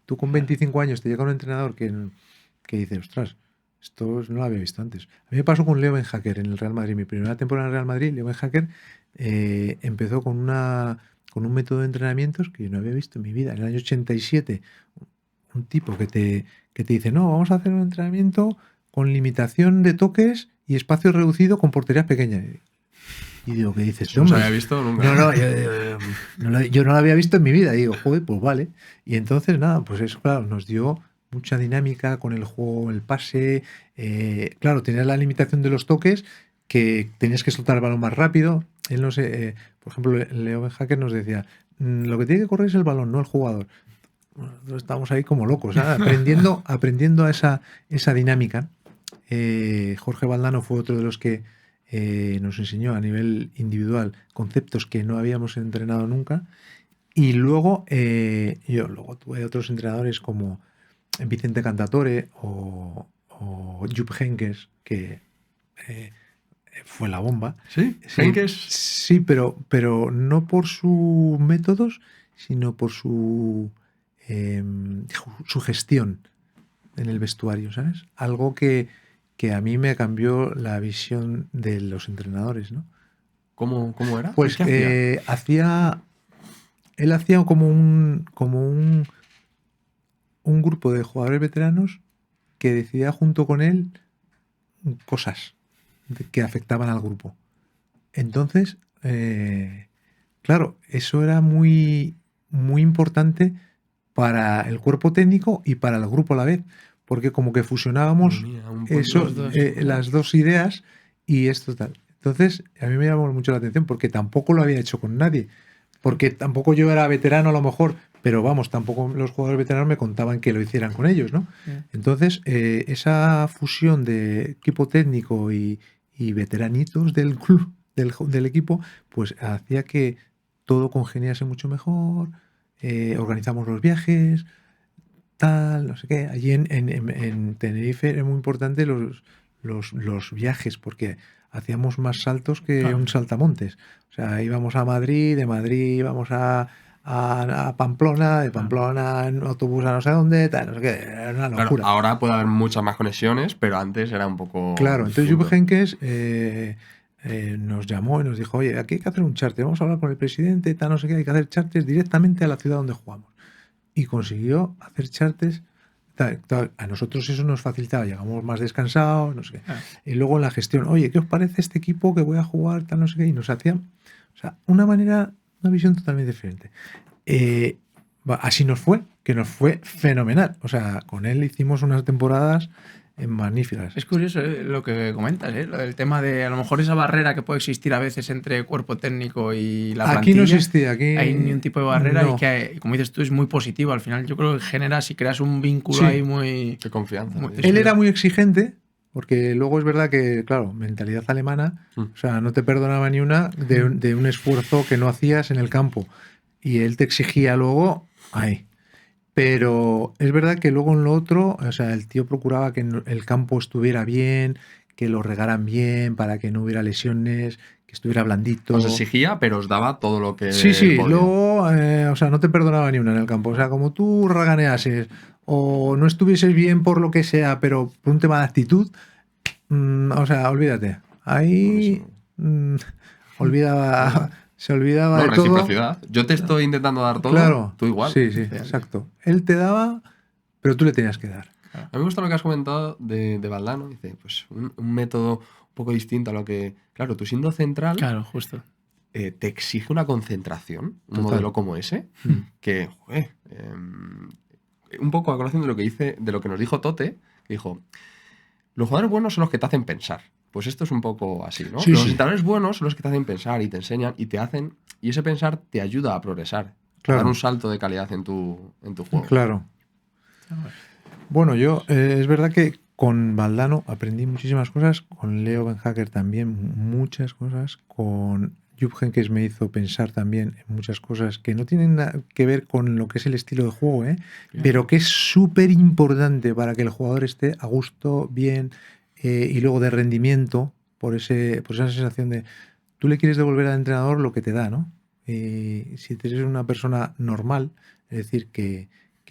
Tú con 25 años te llega un entrenador que dice, ostras, esto no lo había visto antes. A mí me pasó con Leo Benhacker en el Real Madrid. Mi primera temporada en el Real Madrid, Leo Benhacker empezó con un método de entrenamientos que yo no había visto en mi vida. En el año 87, un tipo que te dice, no, vamos a hacer un entrenamiento con limitación de toques y espacio reducido con porterías pequeñas. Y digo, ¿qué dices? Eso no se había visto nunca. Yo no lo había visto en mi vida. Y digo, joder, pues vale. Y entonces, nada, pues eso, claro, nos dio mucha dinámica con el juego, el pase. Claro, tenías la limitación de los toques, que tenías que soltar el balón más rápido. Él no sé, por ejemplo, Leo Benhacker nos decía, lo que tiene que correr es el balón, no el jugador. Nosotros estábamos ahí como locos, aprendiendo a esa dinámica. Jorge Valdano fue otro de los que nos enseñó a nivel individual conceptos que no habíamos entrenado nunca. Y luego yo tuve otros entrenadores como Vicente Cantatore o Jupp Heynckes, que fue la bomba. ¿Sí? Sí, Heynckes. sí, pero no por sus métodos, sino por su gestión en el vestuario, ¿sabes? Algo que a mí me cambió la visión de los entrenadores, ¿no? ¿Cómo era? Pues ¿Qué hacía? él hacía como un grupo de jugadores veteranos que decidía junto con él cosas que afectaban al grupo. Entonces, claro, eso era muy, muy importante para el cuerpo técnico y para el grupo a la vez, porque como que fusionábamos las dos ideas y esto tal. Entonces, a mí me llamó mucho la atención porque tampoco lo había hecho con nadie, porque tampoco yo era veterano a lo mejor, pero vamos, tampoco los jugadores veteranos me contaban que lo hicieran con ellos, ¿no? Entonces, esa fusión de equipo técnico y veteranitos del club, del equipo, pues hacía que todo congeniase mucho mejor, organizamos los viajes, tal, no sé qué. Allí en Tenerife era muy importante los viajes, porque hacíamos más saltos que Claro. un saltamontes. O sea, íbamos a Madrid, de Madrid íbamos a Pamplona, de Pamplona en autobús a no sé dónde, tal, no sé qué. Era una Claro, locura. ahora puede haber muchas más conexiones, pero antes era un poco. Claro, entonces distinto. Jupp Heynckes nos llamó y nos dijo, oye, aquí hay que hacer un charter, vamos a hablar con el presidente, tal, no sé qué, hay que hacer charters directamente a la ciudad donde jugamos. Y consiguió hacer charters. A nosotros eso nos facilitaba, llegamos más descansados, no sé qué. Ah. Y luego en la gestión, oye, ¿qué os parece este equipo que voy a jugar, tal, no sé qué? Y nos hacían, o sea, una visión totalmente diferente. Así nos fue, que nos fue fenomenal. O sea, con él hicimos unas temporadas magníficas. Es curioso lo que comentas, lo del tema de a lo mejor esa barrera que puede existir a veces entre cuerpo técnico y la Aquí plantilla. no existía, aquí hay ni un tipo de barrera no. y que, como dices tú, es muy positivo. Al final yo creo que generas y creas un vínculo Sí. ahí muy... Qué confianza. Muy- tío. Él era muy exigente, porque luego es verdad que, claro, mentalidad alemana, o sea, no te perdonaba ni una de un esfuerzo que no hacías en el campo. Y él te exigía luego ahí. Pero es verdad que luego en lo otro, o sea, el tío procuraba que el campo estuviera bien, que lo regaran bien, para que no hubiera lesiones, que estuviera blandito. Os exigía, pero os daba todo lo que. Sí, sí, podía. luego, o sea, no te perdonaba ni una en el campo. O sea, como tú raganeases o no estuvieses bien por lo que sea, pero por un tema de actitud, o sea, olvídate. Ahí se olvidaba No, de todo. reciprocidad. Yo te estoy intentando dar todo, Claro, tú igual. sí, sí, exacto. Él te daba, pero tú le tenías que dar. A mí me gusta lo que has comentado de Valdano. Dice, pues un método un poco distinto a lo que. Claro, tú siendo central, Claro, justo. te exige una concentración, un Total. modelo como ese, que, joder, un poco a colación de lo que dice, de lo que nos dijo Tote, que dijo, los jugadores buenos son los que te hacen pensar. Pues esto es un poco así, ¿no? Sí, Los sí. entrenadores buenos son los que te hacen pensar y te enseñan y te hacen. Y ese pensar te ayuda a progresar, Claro. a dar un salto de calidad en tu juego. Claro. Bueno, yo es verdad que con Valdano aprendí muchísimas cosas, con Leo Benhacker también muchas cosas, con Jupp Heynckes me hizo pensar también en muchas cosas que no tienen nada que ver con lo que es el estilo de juego, pero que es súper importante para que el jugador esté a gusto, bien, y luego de rendimiento, por esa sensación de tú le quieres devolver al entrenador lo que te da, ¿no? Y si eres una persona normal, es decir, que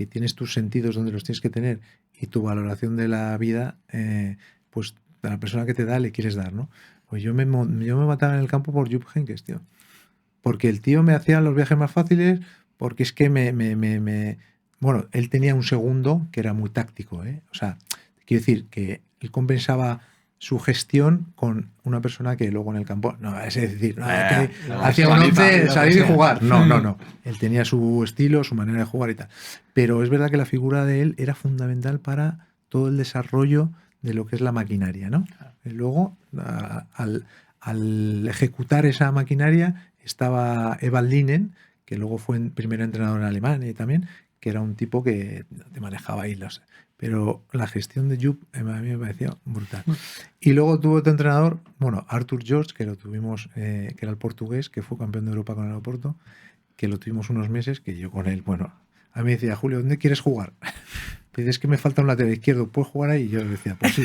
tienes tus sentidos donde los tienes que tener y tu valoración de la vida, pues a la persona que te da le quieres dar, ¿no? Pues yo me mataba en el campo por Jupp Heynckes, tío. Porque el tío me hacía los viajes más fáciles, porque es que Bueno, él tenía un segundo que era muy táctico, O sea, quiero decir que él compensaba su gestión con una persona que luego en el campo, no, es decir, no, que hacía un 11, salir y jugar. No. Él tenía su estilo, su manera de jugar y tal. Pero es verdad que la figura de él era fundamental para todo el desarrollo de lo que es la maquinaria, ¿no? Y luego, al ejecutar esa maquinaria, estaba Evan Linen, que luego fue primer entrenador en Alemania también, que era un tipo que te manejaba hilos. Pero la gestión de Jupp a mí me pareció brutal. Y luego tuvo otro entrenador, bueno, Arthur George, que lo tuvimos, que era el portugués, que fue campeón de Europa con el Oporto, que lo tuvimos unos meses, que yo con él, bueno, a mí me decía, Julio, ¿dónde quieres jugar? Me dice, es que me falta un lateral izquierdo, ¿puedes jugar ahí? Y yo le decía, pues sí.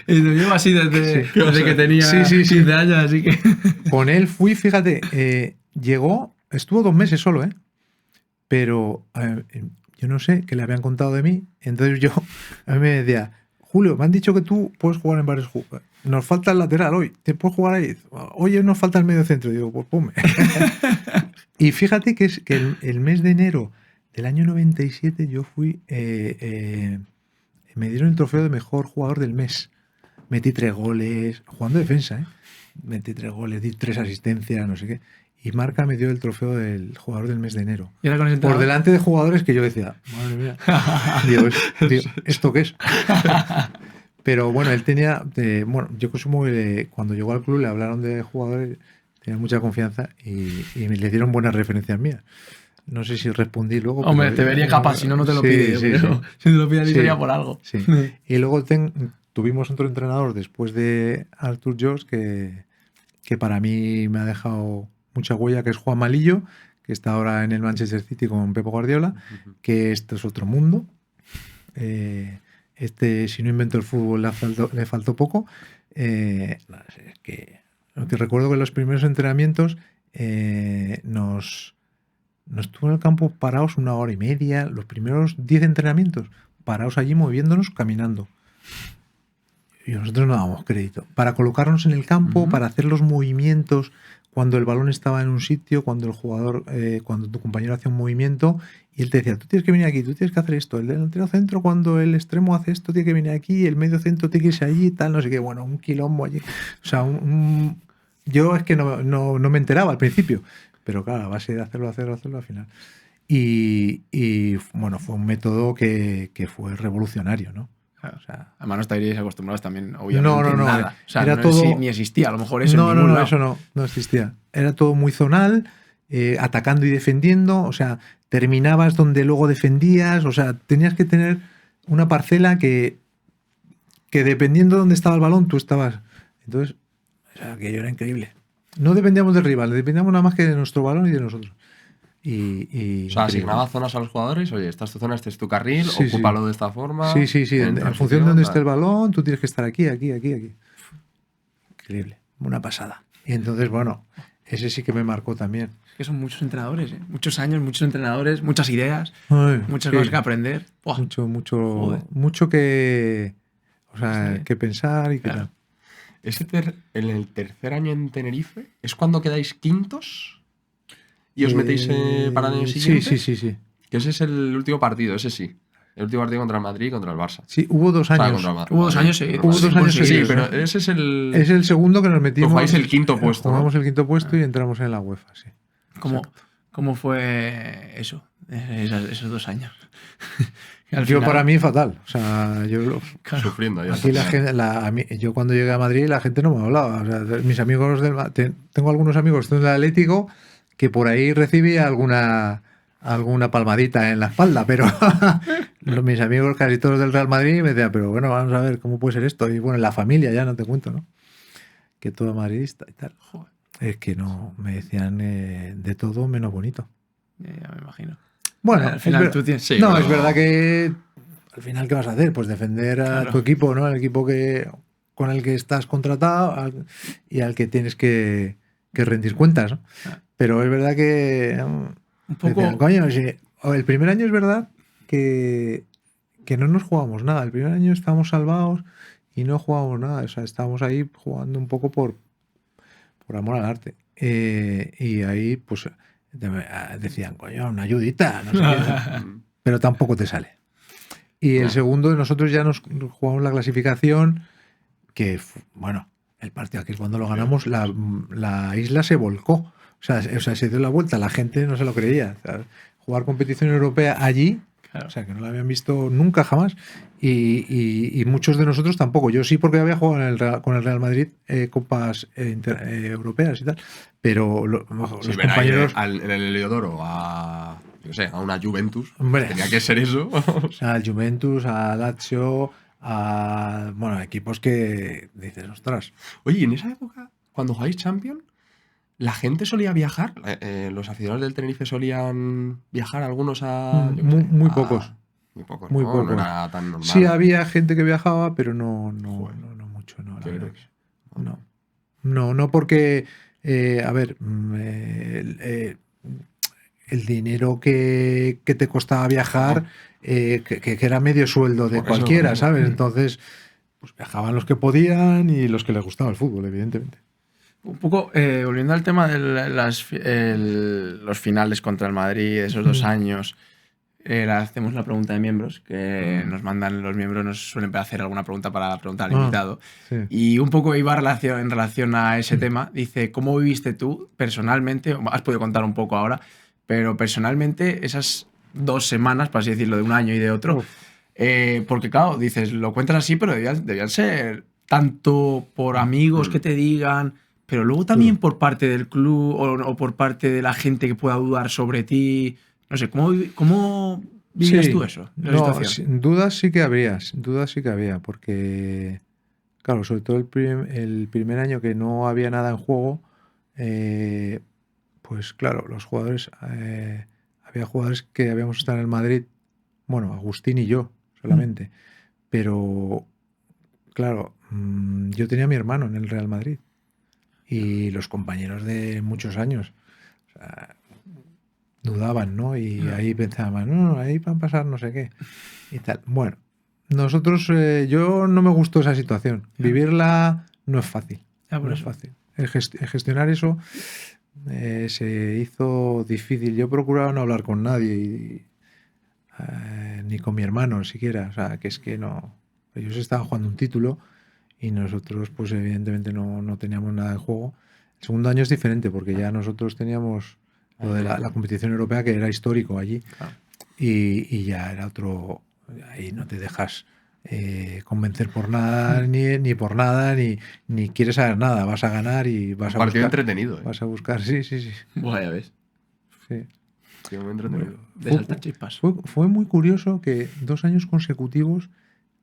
Y lo llevo así desde que tenía 15 años, así que... Con él fui, fíjate, estuvo 2 meses solo, pero yo no sé qué le habían contado de mí. Entonces a mí me decía, Julio, me han dicho que tú puedes jugar en varios juegos. Nos falta el lateral hoy, ¿te puedes jugar ahí? Oye, nos falta el medio centro. Digo, pues ponme. Y fíjate que el mes de enero del año 97 yo fui, me dieron el trofeo de mejor jugador del mes. Metí 3 goles, jugando defensa, Metí 3 goles, di 3 asistencias, no sé qué. Y Marca me dio el trofeo del jugador del mes de enero. ¿Y ahora con ese Por entrenador? delante de jugadores que yo decía, madre mía. Digo, ¿esto qué es? Pero bueno, él tenía. Yo consumo que cuando llegó al club le hablaron de jugadores, tenía mucha confianza y le dieron buenas referencias mías. No sé si respondí luego. Hombre, pero, te vería capaz, si no, no te lo pide. sí, Pero si te lo pide a ti Sí. sería por algo. Sí. Y luego tuvimos otro entrenador después de Arthur George que para mí me ha dejado mucha huella, que es Juan Malillo, que está ahora en el Manchester City con Pep Guardiola, que esto es otro mundo. Si no inventó el fútbol, le faltó poco. No sé, es que recuerdo que en los primeros entrenamientos nos tuvo en el campo parados 1 hora y media, los primeros 10 entrenamientos, parados allí moviéndonos, caminando. Y nosotros no dábamos crédito. Para colocarnos en el campo, para hacer los movimientos cuando el balón estaba en un sitio, cuando el jugador, cuando tu compañero hacía un movimiento, y él te decía, tú tienes que venir aquí, tú tienes que hacer esto. El delantero centro, cuando el extremo hace esto, tiene que venir aquí, el medio centro tiene que irse allí, tal, no sé qué. Bueno, un quilombo allí. O sea, yo es que no me enteraba al principio, pero claro, a base de hacerlo al final. Y bueno, fue un método que fue revolucionario, ¿no? Claro. O sea, Además no estaríais acostumbrados también, obviamente, no. nada. O sea, Era no, todo... ni existía a lo mejor eso en No, ningún lado. eso no existía. Era todo muy zonal, atacando y defendiendo, o sea, terminabas donde luego defendías, o sea, tenías que tener una parcela que dependiendo de dónde estaba el balón, tú estabas. Entonces, o sea, aquello era increíble. No dependíamos del rival, dependíamos nada más que de nuestro balón y de nosotros. O sea, increíble. asignaba zonas a los jugadores, oye, esta es tu zona, este es tu carril, Sí, ocúpalo de esta forma. Sí. En función de dónde esté el balón, tú tienes que estar aquí. Increíble. Una pasada. Y entonces, bueno, ese sí que me marcó también. Que son muchos entrenadores, ¿eh? Muchos años, muchos entrenadores, muchas ideas, muchas sí. cosas que aprender. ¡Buah! Mucho que, o sea, Sí. que pensar y que Claro. tal. En el tercer año en Tenerife, ¿es cuando quedáis quintos y os metéis para el año siguiente? Sí. Que ese es el último partido, ese sí. El último partido contra el Madrid y contra el Barça. Sí, hubo 2 O sea, años. Hubo 2 años seguidos. Hubo 2 años Sí, seguidos, pero ¿eh? ese es el... Es el segundo que nos metimos. Jugáis el quinto puesto, ¿no? Jugamos el quinto puesto y entramos en la UEFA, sí. ¿Cómo fue eso? Esos 2 años. Yo para mí fatal. O sea, yo Sufriendo. Ya aquí la gente, yo cuando llegué a Madrid la gente no me hablaba. O sea, mis amigos tengo algunos amigos que están del Atlético que por ahí recibí alguna palmadita en la espalda, pero mis amigos casi todos del Real Madrid me decían, pero bueno, vamos a ver cómo puede ser esto. Y bueno, en la familia ya no te cuento, ¿no? Que todo madridista y tal. Joder. Es que no, me decían de todo menos bonito. Ya me imagino. Bueno, al final tú tienes... Sí, no, pero... es verdad que al final, ¿qué vas a hacer? Pues defender a tu equipo, ¿no? El equipo con el que estás contratado y al que tienes que rendir cuentas, ¿no? Pero es verdad que un poco... decían, coño, sí, el primer año es verdad que no nos jugábamos nada. El primer año estábamos salvados y no jugábamos nada. O sea, estábamos ahí jugando un poco por amor al arte. Y ahí, pues, decían, coño, una ayudita, no sé qué, pero tampoco te sale. Y el segundo, nosotros ya nos jugamos la clasificación, que, bueno, el partido aquí cuando lo ganamos, la isla se volcó. O sea, se dio la vuelta, la gente no se lo creía. O sea, jugar competición europea allí, claro. O sea, que no la habían visto nunca, jamás. Y muchos de nosotros tampoco. Yo sí, porque había jugado con el Real Madrid copas europeas y tal. Pero los compañeros... En el Heliodoro a una Juventus. Hombre, tenía que ser eso. Al Juventus, a Lazio, bueno, equipos que dices, ostras. Oye, en esa época, cuando jugáis Champions, ¿la gente solía viajar? ¿Los aficionados del Tenerife solían viajar algunos a...? Muy pocos. Muy pocos, muy ¿no? pocos. No era tan normal. Sí, había gente que viajaba, pero no mucho, no. No porque, a ver, el dinero que te costaba viajar, que era medio sueldo de cualquiera, ¿sabes? Entonces, pues viajaban los que podían y los que les gustaba el fútbol, evidentemente. Un poco, volviendo al tema de los finales contra el Madrid, esos 2 años, hacemos la pregunta de miembros, que nos mandan los miembros, nos suelen hacer alguna pregunta para preguntar al invitado. Sí. Y un poco iba en relación a ese tema. Dice, ¿cómo viviste tú personalmente? Has podido contar un poco ahora, pero personalmente esas 2 semanas, por así decirlo, de un año y de otro, porque claro, dices, lo cuentas así, pero debían ser tanto por amigos que te digan, pero luego también por parte del club o por parte de la gente que pueda dudar sobre ti. No sé, ¿cómo vivías tú eso? Sin dudas sí que había, porque, claro, sobre todo el primer año que no había nada en juego, pues claro, los jugadores, había jugadores que habíamos estado en el Madrid, bueno, Agustín y yo solamente, pero claro, yo tenía a mi hermano en el Real Madrid y los compañeros de muchos años, o sea, dudaban, ¿no? Y ahí pensaban, no, ahí van a pasar no sé qué y tal. Bueno, nosotros, yo no me gustó esa situación. Vivirla no es fácil. Ya, por No eso. es fácil. Gestionar eso se hizo difícil. Yo procuraba no hablar con nadie, ni con mi hermano siquiera. O sea, que es que no. Ellos estaban jugando un título y nosotros, pues evidentemente no teníamos nada de juego. El segundo año es diferente porque ya nosotros teníamos lo de la competición europea, que era histórico allí, Claro. y ya era otro. Ahí no te dejas convencer por nada, ni por nada, ni quieres saber nada. Vas a ganar y vas Un a partido buscar. entretenido, ¿eh? Vas a buscar, sí. Buah, ya ves. Sí. Partido muy entretenido. De saltar chispas. Fue muy curioso que 2 años consecutivos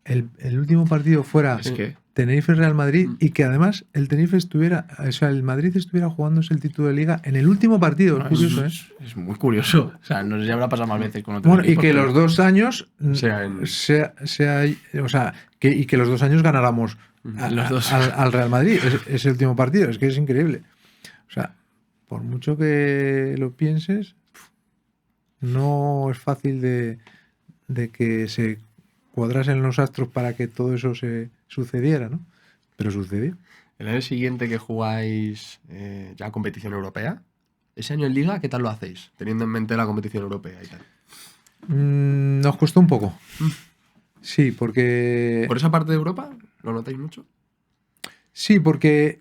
el último partido fuera Es que Tenerife-Real Madrid y que además el Tenerife estuviera, o sea, el Madrid estuviera jugándose el título de Liga en el último partido. Es curioso, ¿eh? es muy curioso. O sea, no sé si habrá pasado más veces con otros Bueno, y equipos, que pero- los 2 años Sea o sea, y que los 2 años ganáramos Los dos. al Real Madrid. Es el último partido, es que es increíble. O sea, por mucho que lo pienses, no es fácil de que se cuadrasen los astros para que todo eso se sucediera, ¿no? Pero sucedió. El año siguiente que jugáis ya competición europea, ese año en Liga, ¿qué tal lo hacéis? Teniendo en mente la competición europea y tal. Nos costó un poco. Sí, porque... ¿Por esa parte de Europa lo notáis mucho? Sí, porque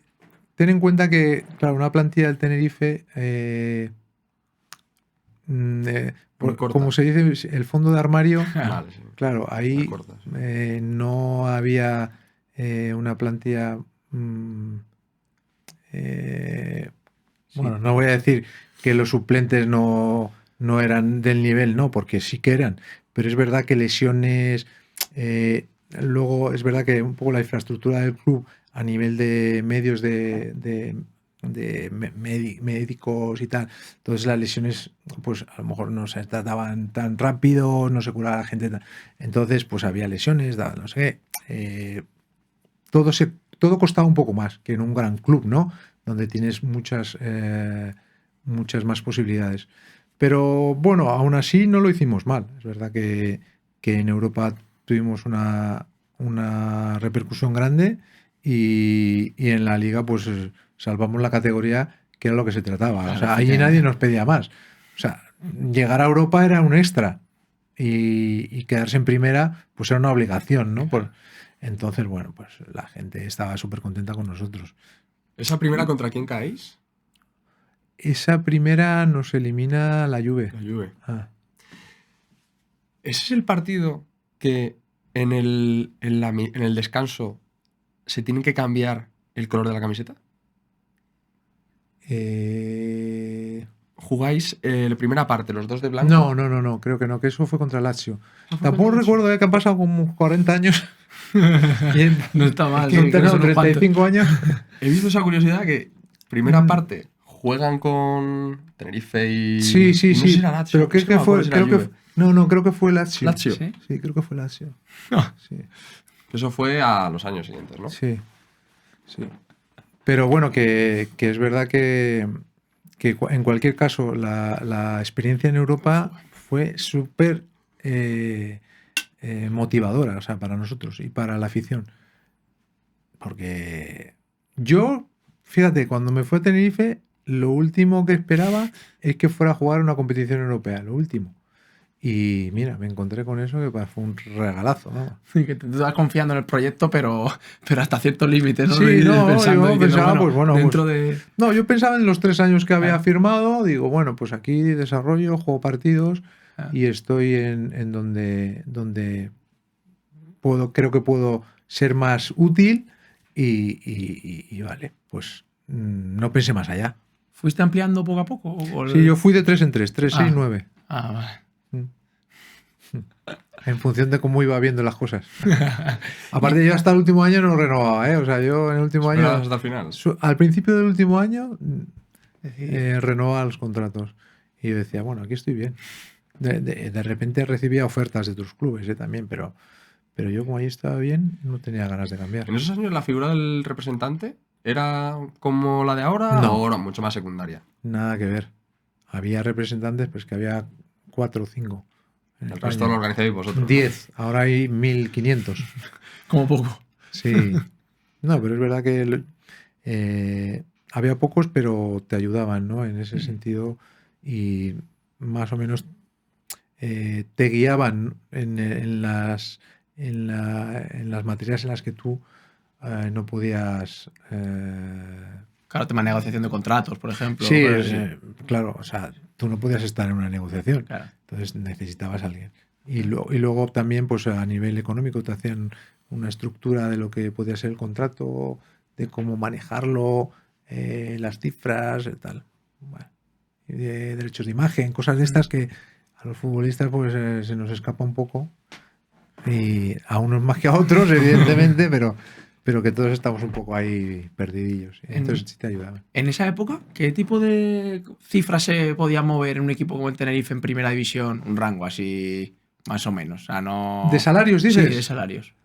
ten en cuenta que, claro, una plantilla del Tenerife, Muy corta. como se dice, el fondo de armario, Vale, sí. claro, ahí Muy corta, sí. no había una plantilla... Bueno, no voy a decir que los suplentes no eran del nivel, no, porque sí que eran, pero es verdad que lesiones, luego es verdad que un poco la infraestructura del club a nivel de medios médicos y tal, entonces las lesiones pues a lo mejor no se trataban tan rápido, no se curaba la gente, entonces pues había lesiones, no sé qué, todo costaba un poco más que en un gran club, ¿no? Donde tienes muchas más posibilidades. Pero bueno, aún así no lo hicimos mal. Es verdad que en Europa tuvimos una repercusión grande y en la liga pues salvamos la categoría, que era lo que se trataba. Claro, o sea, allí nadie nos pedía más. O sea, llegar a Europa era un extra y quedarse en primera pues era una obligación, ¿no? Entonces, bueno, pues la gente estaba súper contenta con nosotros. ¿Esa primera contra quién caéis? Esa primera nos elimina la Juve. La Juve. Ah. ¿Ese es el partido que en el descanso se tiene que cambiar el color de la camiseta? ¿Jugáis la primera parte, los dos de blanco? No, creo que no, que eso fue contra Lazio. Tampoco recuerdo que han pasado como 40 años. No está mal. Que sí, han creo que tenido son unos 35 años. He visto esa curiosidad que primera parte juegan con Tenerife y... Sí, no sé si era Lazio, pero es que no me acuerdo si era Juve. creo que fue Lazio. Lazio. ¿Sí? Sí, creo que fue Lazio. Ah. Sí. Eso fue a los años siguientes, ¿no? Sí. Pero bueno, que es verdad que en cualquier caso la experiencia en Europa fue súper motivadora, o sea, para nosotros y para la afición. Porque yo, fíjate, cuando me fui a Tenerife, lo último que esperaba es que fuera a jugar una competición europea, lo último. Y mira, me encontré con eso que fue un regalazo, ¿no? Sí, que tú estás confiando en el proyecto, pero hasta ciertos límites, ¿no? Sí, Y no, pensando, yo diciendo, pensaba, pues bueno, dentro pues- de... No, yo pensaba en los 3 años que había firmado, digo, bueno, pues aquí desarrollo, juego partidos y estoy en donde creo que puedo ser más útil y vale, pues no pensé más allá. ¿Fuiste ampliando poco a poco? ¿O Sí, yo fui de 3 en 3, 3, 6, 9. Ah, vale. En función de cómo iba viendo las cosas. Aparte, yo hasta el último año no renovaba, ¿eh? O sea, yo en el último año... Esperabas hasta el final. Al principio del último año renovar los contratos. Y yo decía, bueno, aquí estoy bien. De repente recibía ofertas de otros clubes también, pero yo como ahí estaba bien, no tenía ganas de cambiar. ¿En esos años la figura del representante era como la de ahora No. o era mucho más secundaria? Nada que ver. Había representantes, pues que había 4 o 5. En El resto lo organizáis vosotros, ¿no? 10, ahora hay 1500. Como poco. Sí. No, pero es verdad que había pocos, pero te ayudaban, ¿no? En ese sentido, y más o menos te guiaban en las materias en las que tú no podías. Claro, tema de negociación de contratos, por ejemplo. Sí, cosas así. claro, o sea, tú no podías estar en una negociación, Claro. entonces necesitabas a alguien. Y luego también, pues a nivel económico, te hacían una estructura de lo que podía ser el contrato, de cómo manejarlo, las cifras, tal. Bueno, y de derechos de imagen, cosas de estas que a los futbolistas pues se nos escapa un poco. Y a unos más que a otros, evidentemente, pero que todos estamos un poco ahí perdidillos. Entonces sí te ayudaban. En esa época, ¿qué tipo de cifras se podía mover en un equipo como el Tenerife en primera división? Un rango así, más o menos. O sea, no... ¿De salarios dices? Sí, de salarios.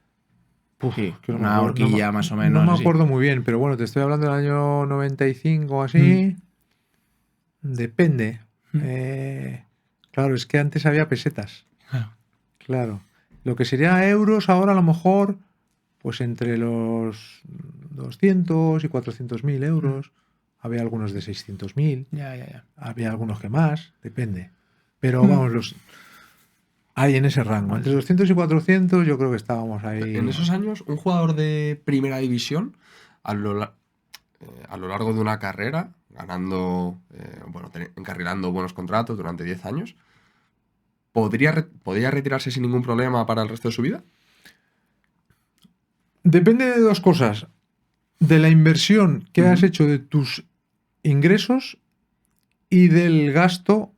Uf, Sí, que no una me acuerdo, horquilla más o menos. No me así. acuerdo muy bien, pero bueno, te estoy hablando del año 95 o así. Depende. Claro, es que antes había pesetas. Claro. Lo que sería euros ahora a lo mejor, pues entre los 200 y 400.000 euros. Había algunos de 600.000. Ya. Había algunos que más, depende. Pero vamos, hay en ese rango. Entre 200 y 400 yo creo que estábamos ahí. En esos años, un jugador de primera división, a lo largo de una carrera, ganando, encarrilando buenos contratos durante 10 años, ¿podría retirarse sin ningún problema para el resto de su vida? Depende de dos cosas. De la inversión que has hecho de tus ingresos y del gasto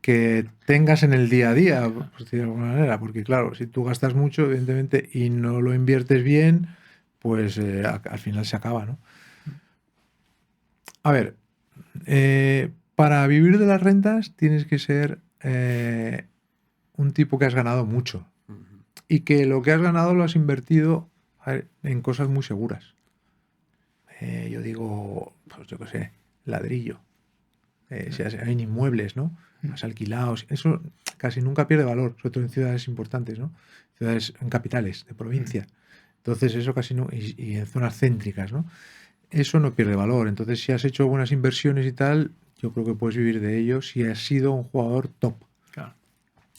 que tengas en el día a día, por decirlo de alguna manera. Porque claro, si tú gastas mucho, evidentemente, y no lo inviertes bien, pues al final se acaba, ¿no? A ver, para vivir de las rentas tienes que ser un tipo que has ganado mucho. Y que lo que has ganado lo has invertido en cosas muy seguras. Yo digo, pues yo qué sé, ladrillo. Si hay inmuebles, ¿no? Has alquilado. Eso casi nunca pierde valor, sobre todo en ciudades importantes, ¿no? Ciudades en capitales de provincia. Entonces eso casi no. Y en zonas céntricas, ¿no? Eso no pierde valor. Entonces si has hecho buenas inversiones y tal, yo creo que puedes vivir de ello si has sido un jugador top. Claro.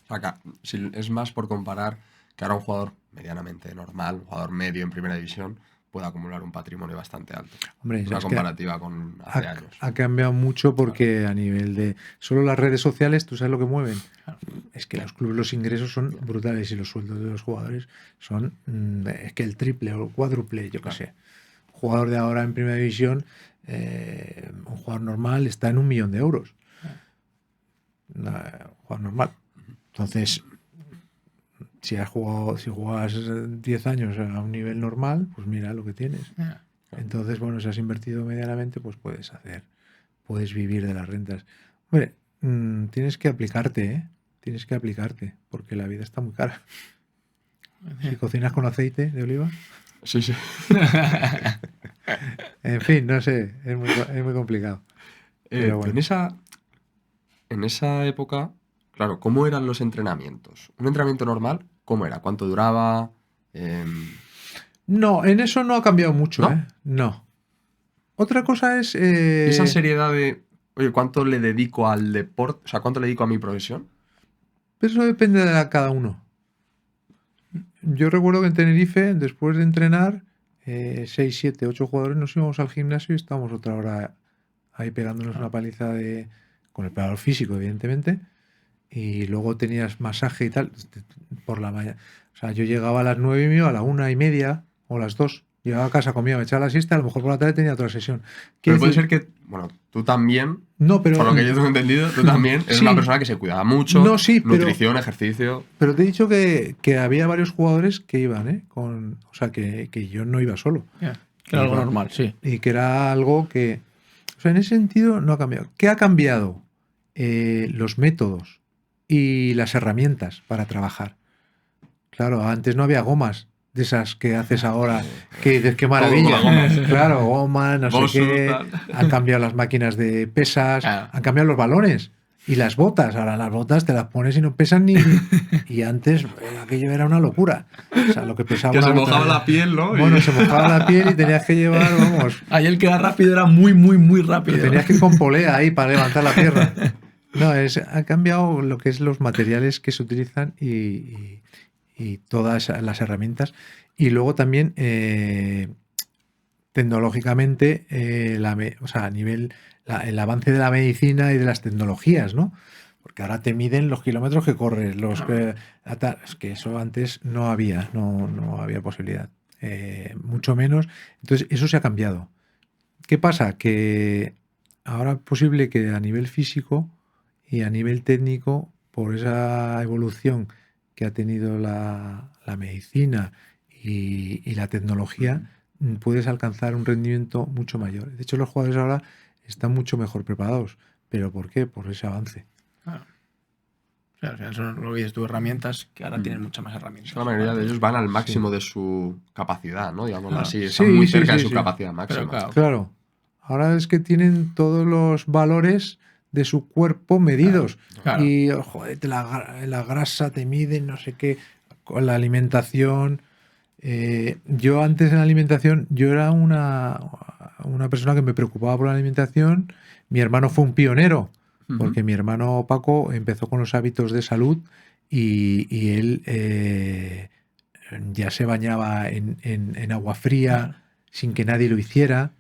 Acá, si es más por comparar que ahora un jugador medianamente normal, un jugador medio en primera división, puede acumular un patrimonio bastante alto. Hombre, una es comparativa con hace años. Ha cambiado mucho porque a nivel de... Solo las redes sociales, ¿tú sabes lo que mueven? Es que los clubes, los ingresos son brutales y los sueldos de los jugadores son... es que el triple o el cuádruple, yo qué sé. Un jugador de ahora en primera división, un jugador normal está en 1 millón de euros. Un jugador normal. Entonces... Si juegas 10 años a un nivel normal, pues mira lo que tienes. Entonces, bueno, si has invertido medianamente, pues puedes vivir de las rentas. Hombre, tienes que aplicarte, ¿eh? Tienes que aplicarte, porque la vida está muy cara. Si cocinas con aceite de oliva. Sí. En fin, no sé, es muy complicado. Pero bueno. En esa época, claro, ¿cómo eran los entrenamientos? ¿Un entrenamiento normal? ¿Cómo era? ¿Cuánto duraba? No, en eso no ha cambiado mucho, ¿No? ¿eh? No. Otra cosa es... Esa seriedad de, oye, ¿cuánto le dedico al deporte? O sea, ¿cuánto le dedico a mi profesión? Pero eso depende de cada uno. Yo recuerdo que en Tenerife, después de entrenar, 6, 7, 8 jugadores nos íbamos al gimnasio y estábamos otra hora ahí pegándonos una paliza con el preparador físico, evidentemente. Y luego tenías masaje y tal por la mañana. O sea, yo llegaba a las 9 y me iba a la 1:30 o a las 2. Llegaba a casa, comía, me echaba la siesta, a lo mejor por la tarde tenía otra sesión. Pero puede ser que, bueno, tú también, no, pero, por lo que yo tengo entendido, tú también eres una persona que se cuidaba mucho, no, sí, nutrición, ejercicio. Pero te he dicho que había varios jugadores que iban, ¿eh? O sea, que yo no iba solo. Que era algo normal, sí. Y que era algo que O sea, en ese sentido no ha cambiado. ¿Qué ha cambiado? Los métodos y las herramientas para trabajar. Claro, antes no había gomas de esas que haces ahora, que dices, qué maravilla. Todo con gomas. Claro, gomas, no Bosus, sé qué. tal. Han cambiado las máquinas de pesas, Claro. han cambiado los balones y las botas. Ahora las botas te las pones y no pesan ni... Y antes aquello era una locura. O sea, lo que pesaba Que se una bota mojaba era- la piel, ¿no? Bueno, se mojaba la piel y tenías que llevar, vamos, Ahí el que era rápido era muy, muy, muy rápido. tenías que ir con polea ahí para levantar la pierna. No, ha cambiado lo que es los materiales que se utilizan y todas las herramientas. Y luego también, tecnológicamente, o sea, a nivel, el avance de la medicina y de las tecnologías, ¿no? Porque ahora te miden los kilómetros que corres, es que eso antes no había, no había posibilidad. Mucho menos. Entonces, eso se ha cambiado. ¿Qué pasa? Que ahora es posible que a nivel físico y a nivel técnico, por esa evolución que ha tenido la medicina y la tecnología, puedes alcanzar un rendimiento mucho mayor. De hecho, los jugadores ahora están mucho mejor preparados. ¿Pero por qué? Por ese avance. Claro. O sea, al final son lo que dices tú, herramientas que ahora tienen muchas más herramientas. La mayoría de ellos van al máximo de su capacidad, ¿no? Digámoslo Claro. así. Están Sí, muy sí, cerca de sí, su sí. capacidad Pero máxima. claro, Claro. Ahora es que tienen todos los valores de su cuerpo medidos. Claro. Y, joder, la grasa te miden, no sé qué, con la alimentación. Yo antes en la alimentación, yo era una persona que me preocupaba por la alimentación. Mi hermano fue un pionero, porque mi hermano Paco empezó con los hábitos de salud y él ya se bañaba en agua fría sin que nadie lo hiciera.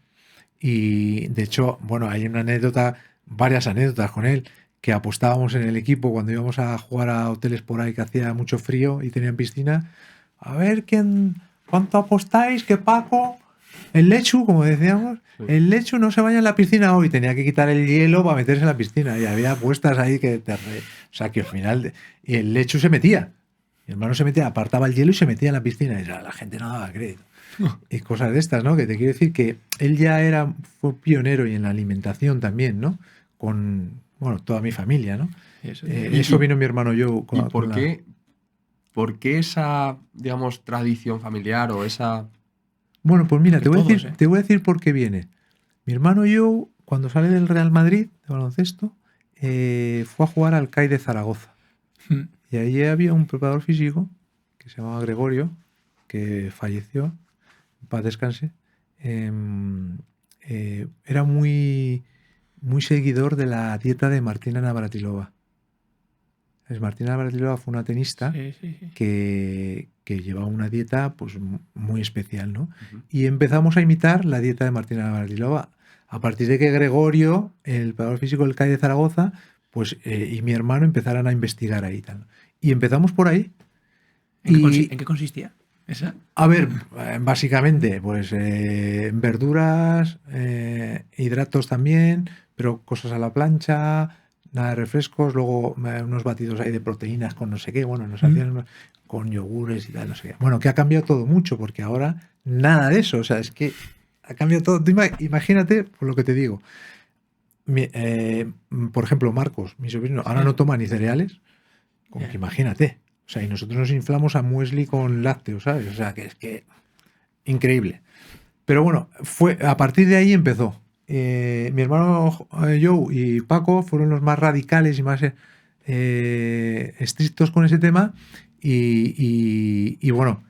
Y de hecho, bueno, hay una anécdota, varias anécdotas con él, que apostábamos en el equipo cuando íbamos a jugar a hoteles por ahí que hacía mucho frío y tenían piscina. A ver cuánto apostáis que Paco, el Lechu, como decíamos, el Lechu no se baña en la piscina hoy. Tenía que quitar el hielo para meterse en la piscina. Y había apuestas ahí o sea, que al final... Y el Lechu se metía. Mi hermano se metía, apartaba el hielo y se metía en la piscina. Y la gente no daba crédito. Y cosas de estas, ¿no? Que te quiero decir que él ya fue pionero y en la alimentación también, ¿no? Con, bueno, toda mi familia, ¿no? Eso vino mi hermano Joe. ¿Y por qué esa, digamos, tradición familiar o esa... Bueno, pues mira, Que todos, te voy a decir por qué viene. Mi hermano Joe, cuando sale del Real Madrid, de baloncesto, fue a jugar al CAI de Zaragoza. Y ahí había un preparador físico que se llamaba Gregorio, que falleció, en paz descanse. Era muy, muy seguidor de la dieta de Martina Navratilova. Martina Navratilova fue una tenista que llevaba una dieta pues muy especial, ¿no? Y empezamos a imitar la dieta de Martina Navratilova. A partir de que Gregorio, el preparador físico del CAI de Zaragoza, pues y mi hermano empezaron a investigar ahí. Tal. Y empezamos por ahí. ¿En qué consistía esa? A ver, básicamente, pues verduras, hidratos también, pero cosas a la plancha, nada de refrescos, luego unos batidos ahí de proteínas con no sé qué, bueno, nos hacían con yogures y tal, no sé qué. Bueno, que ha cambiado todo mucho, porque ahora nada de eso, o sea, es que ha cambiado todo. Tú imagínate, por lo que te digo, por ejemplo, Marcos, mi sobrino, ahora no toma ni cereales, como que imagínate. O sea, y nosotros nos inflamos a muesli con lácteos, ¿sabes? O sea, que es que increíble. Pero bueno, a partir de ahí empezó. Mi hermano Joe y Paco fueron los más radicales y más estrictos con ese tema. Y bueno,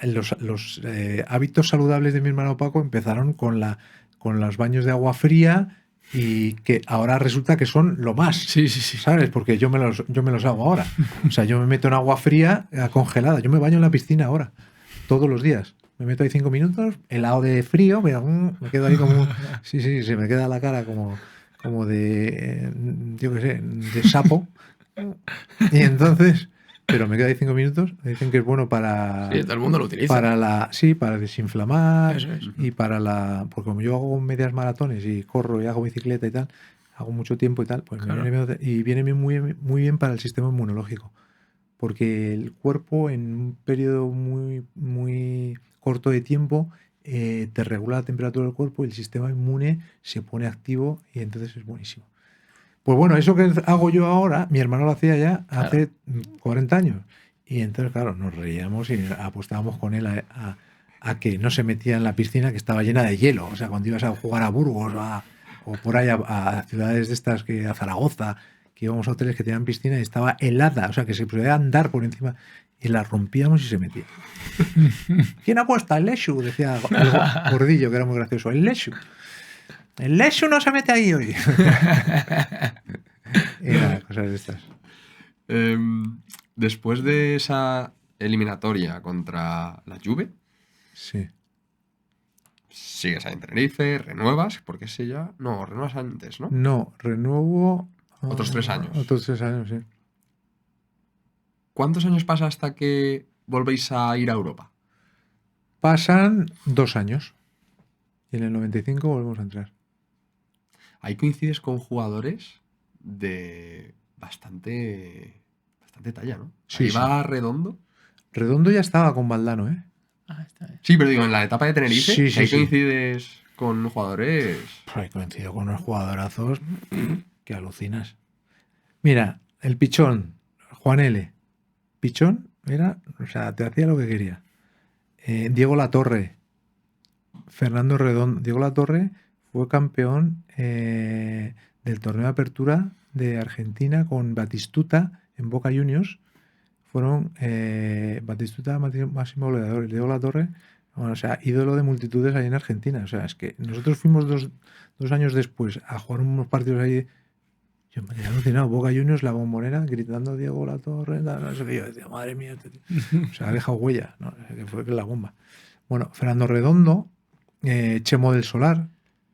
los hábitos saludables de mi hermano Paco empezaron con los baños de agua fría y que ahora resulta que son lo más. Sí. ¿Sabes? Porque yo me los hago ahora. O sea, yo me meto en agua fría congelada. Yo me baño en la piscina ahora, todos los días. Me meto ahí 5 minutos, helado de frío, me quedo ahí como... Sí, se me queda la cara como de... yo qué sé, de sapo. Y entonces... Pero me quedo ahí 5 minutos. Me dicen que es bueno para... Sí, todo el mundo lo utiliza. Para desinflamar. Eso es. Y para la... Porque como yo hago medias maratones y corro y hago bicicleta y tal, hago mucho tiempo y tal, pues Claro. viene muy, muy bien para el sistema inmunológico. Porque el cuerpo en un periodo muy, muy corto de tiempo te regula la temperatura del cuerpo y el sistema inmune se pone activo y entonces es buenísimo. Pues bueno, eso que hago yo ahora, mi hermano lo hacía ya hace 40 años. Y entonces, claro, nos reíamos y apostábamos con él a que no se metía en la piscina que estaba llena de hielo. O sea, cuando ibas a jugar a Burgos o por ahí a ciudades de estas, que a Zaragoza, que íbamos a hoteles que tenían piscina y estaba helada, o sea, que se podía andar por encima y la rompíamos y se metía. ¿Quién apuesta? El Leshu, decía el gordillo, que era muy gracioso. El Leshu. El Leshu no se mete ahí hoy. Era cosas de estas. Después de esa eliminatoria contra la Juve, Sí. sigues ahí en Tenerife, renuevas, porque ese ya... No, renuevas antes, ¿no? No, renuevo. Otros 3 años. Otros 3 años, sí. ¿Cuántos años pasa hasta que volvéis a ir a Europa? Pasan 2 años. Y en el 95 volvemos a entrar. Ahí coincides con jugadores de bastante talla, ¿no? Sí, Ahí sí. va Redondo. Redondo ya estaba con Valdano, ¿eh? Está bien. Sí, pero digo, en la etapa de Tenerife, Sí, sí, ahí sí. coincides con jugadores... Pues ahí coincido con unos jugadorazos que alucinas. Mira, el Pichón, Juan L. Pichón era, o sea, te hacía lo que quería. Diego Latorre, Fernando Redondo. Diego Latorre fue campeón del torneo de apertura de Argentina con Batistuta en Boca Juniors. Fueron Batistuta máximo goleador. Diego Latorre, bueno, o sea, ídolo de multitudes ahí en Argentina. O sea, es que nosotros fuimos dos años después a jugar unos partidos ahí. Yo me quedé alucinado. Boca Juniors, la Bombonera, gritando Diego Latorre. No sé qué. Yo decía, madre mía, este tío. O sea, ha dejado huella, ¿no? Que fue la bomba. Bueno, Fernando Redondo, Chemo del Solar,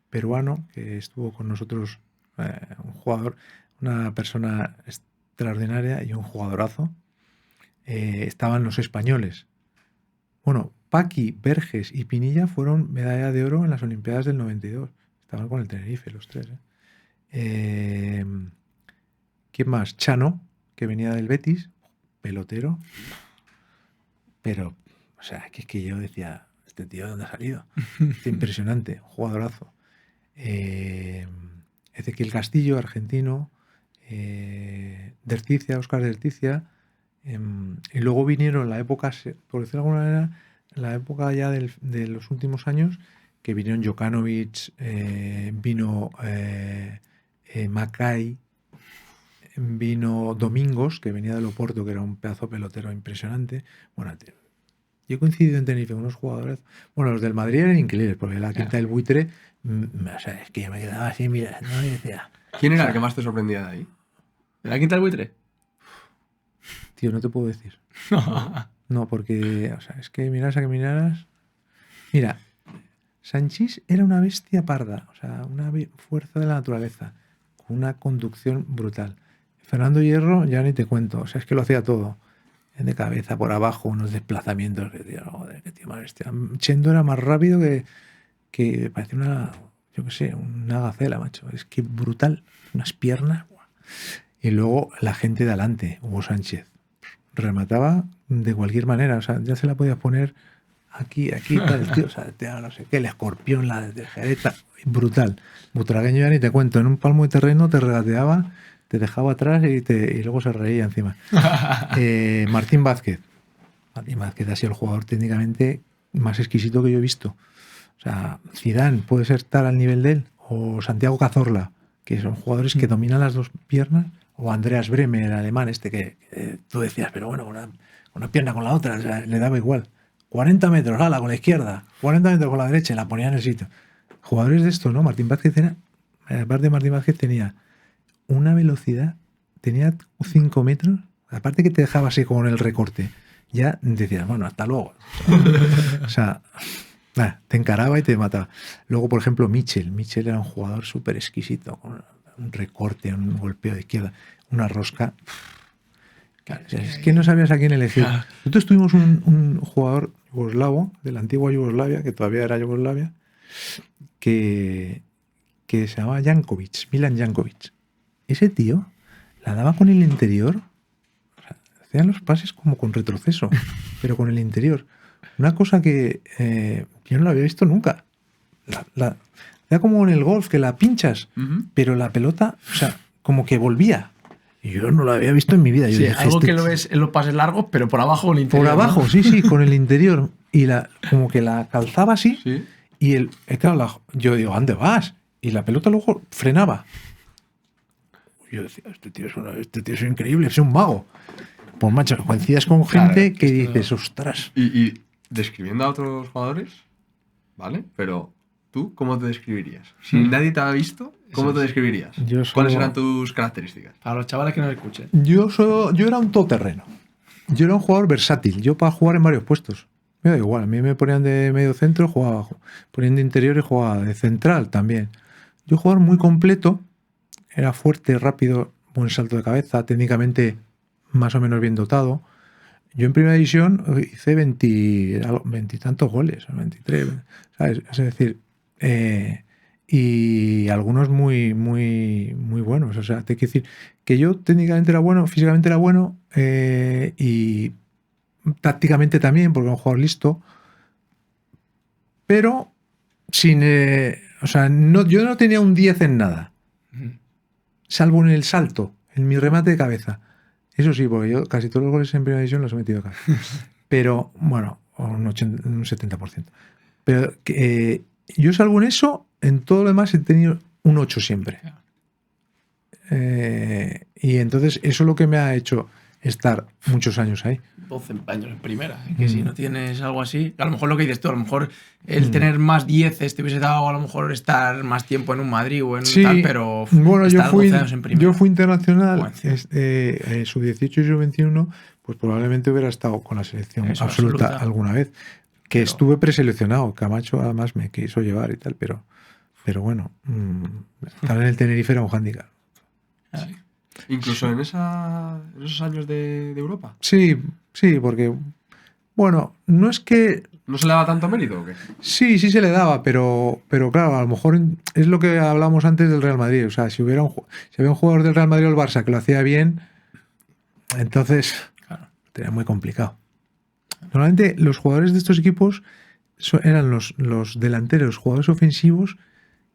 peruano, que estuvo con nosotros, un jugador, una persona extraordinaria y un jugadorazo. Estaban los españoles. Bueno, Paqui, Verges y Pinilla fueron medalla de oro en las Olimpiadas del 92. Estaban con el Tenerife, los tres. ¿Quién más? Chano, que venía del Betis, pelotero. Pero, o sea, que es que yo decía, ¿este tío de dónde ha salido? Este impresionante, jugadorazo. Ezequiel Castillo, argentino. Derticia, Óscar Derticia. Y luego vinieron la época, por decirlo de alguna manera, la época ya de los últimos años, que vinieron Jokanovic, vino Macay, vino Domingos, que venía del Oporto, que era un pedazo pelotero impresionante. Bueno, yo he coincidido en Tenerife con unos jugadores. Bueno, los del Madrid eran increíbles, porque la quinta del Buitre, o sea, es que yo me quedaba así, mira, no, y decía, ¿Quién era el que más te sorprendía de ahí? ¿De la quinta del buitre? tío, no te puedo decir. No, porque, o sea, es que miras a que miraras. Mira, Sanchís era una bestia parda, o sea, una fuerza de la naturaleza, con una conducción brutal. Fernando Hierro, ya ni te cuento, o sea, es que lo hacía todo. De cabeza, por abajo, unos desplazamientos. Que, tío, joder, qué tío más bestia. Chendo era más rápido que parecía una, yo qué sé, una gacela, macho. Es que brutal, unas piernas. Y luego la gente de adelante, Hugo Sánchez, remataba de cualquier manera, o sea, ya se la podías poner aquí, tal, tío, o sea, no sé qué, el escorpión, la de Jereta, brutal. Butragueño ya ni te cuento, en un palmo de terreno te regateaba, te dejaba atrás y luego se reía encima. Martín Vázquez. Martín Vázquez ha sido el jugador técnicamente más exquisito que yo he visto. O sea, Zidane puede ser tal al nivel de él, o Santiago Cazorla, que son jugadores que dominan las dos piernas, o Andreas Bremer, el alemán este, que tú decías, pero bueno, una pierna con la otra, o sea, le daba igual. 40 metros, ala, con la izquierda, 40 metros con la derecha, la ponía en el sitio. Jugadores de esto, ¿no? Martín Vázquez era, aparte de Martín Vázquez, tenía una velocidad, tenía 5 metros, aparte que te dejaba así con el recorte, ya decías, bueno, hasta luego. O sea, te encaraba y te mataba. Luego, por ejemplo, Michel era un jugador súper exquisito, con un recorte, un golpeo de izquierda, una rosca. Claro, es que no sabías a quién elegir. Claro. Nosotros tuvimos un jugador yugoslavo, de la antigua Yugoslavia, que todavía era Yugoslavia, que se llamaba Jankovic, Milan Jankovic. Ese tío la daba con el interior, o sea, hacían los pases como con retroceso, pero con el interior. una cosa que yo no la había visto nunca. Era como en el golf, que la pinchas, pero la pelota, o sea, como que volvía. Y yo no la había visto en mi vida. Yo Sí, dije, algo que lo ves en los pases largos, pero por abajo el interior. por abajo, ¿no? sí, con el interior. Y como que la calzaba así. Sí. Y claro, yo digo, ¿a dónde vas? Y la pelota luego frenaba. Yo decía, este tío es increíble, es un mago. Pues macho, coincides con gente Claro, que esto- dices, ostras. Y describiendo a otros jugadores, ¿vale? Pero tú, ¿cómo te describirías? Si nadie te ha visto, ¿cómo Eso te es. describirías? Yo ¿Cuáles solo- eran tus características? Para los chavales que nos escuchen. Yo era un todoterreno. Yo era un jugador versátil. Yo para jugar en varios puestos. Me da igual. A mí me ponían de medio centro, jugaba abajo. Ponían de interior y jugaba de central también. Yo jugador muy completo. Era fuerte, rápido, buen salto de cabeza, técnicamente más o menos bien dotado. Yo en primera división hice 20 y tantos goles, 23, ¿sabes? Es decir, y algunos muy, muy, muy buenos. O sea, te quiero decir que yo técnicamente era bueno, físicamente era bueno y tácticamente también, porque era un jugador listo, pero sin. O sea, yo no tenía un 10 en nada, salvo en el salto, en mi remate de cabeza. Eso sí, porque yo casi todos los goles en primera división los he metido acá. Pero, bueno, un 70%. Pero yo salvo en eso, en todo lo demás he tenido un 8 siempre. Y entonces eso es lo que me ha hecho estar muchos años ahí. 12 años en primera. Que si no tienes algo así, a lo mejor lo que dices tú, a lo mejor el tener más 10 te hubiese dado a lo mejor estar más tiempo en un Madrid o en un tal, pero bueno, estar 12 años en primera. yo fui internacional, Bueno, sub-18 y sub-21, pues probablemente hubiera estado con la selección Eso, absoluta absoluta. alguna vez. Que Pero- estuve preseleccionado, Camacho además me quiso llevar y tal, pero bueno, estar en el Tenerife era un hándicap. Incluso en esos años de Europa. Sí, porque, bueno, no es que ¿No se le daba tanto mérito o qué? sí se le daba, pero claro, a lo mejor es lo que hablamos antes del Real Madrid. O sea, si había un jugador del Real Madrid o el Barça que lo hacía bien, entonces Claro. era muy complicado. Normalmente los jugadores de estos equipos eran los delanteros, los jugadores ofensivos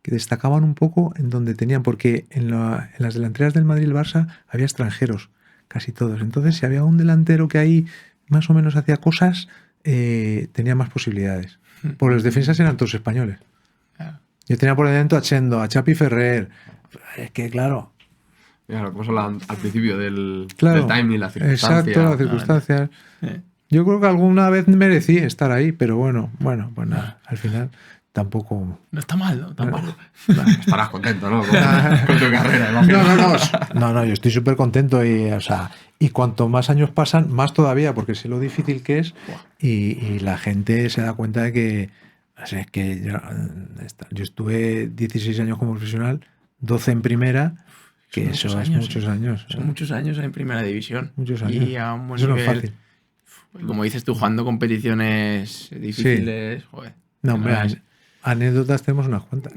que destacaban un poco en donde tenían, porque en las delanteras del Madrid y el Barça había extranjeros, casi todos. Entonces, si había un delantero que ahí más o menos hacía cosas, tenía más posibilidades. Porque los defensas eran todos españoles. Claro. Yo tenía por dentro a Chendo, a Chapi Ferrer. Es que, claro. Mira, lo que hemos hablado al principio del Claro. timing, la circunstancia. Exacto, las circunstancias. Eh, Yo creo que alguna vez merecí estar ahí, pero bueno, pues nada, al final tampoco. No está mal, ¿no? Tampoco. Estarás contento, ¿no? Con tu carrera, imagino. No, yo estoy súper contento y cuanto más años pasan, más todavía, porque sé lo difícil que es y la gente se da cuenta de que, o sea, es que yo estuve 16 años como profesional, 12 en primera, que Son eso muchos es años, muchos años. Son muchos años en primera división. Muchos años. Y a un buen Eso no es nivel. fácil. Y como dices tú, jugando competiciones difíciles. Joder. No, hombre, No es- anécdotas tenemos unas cuantas.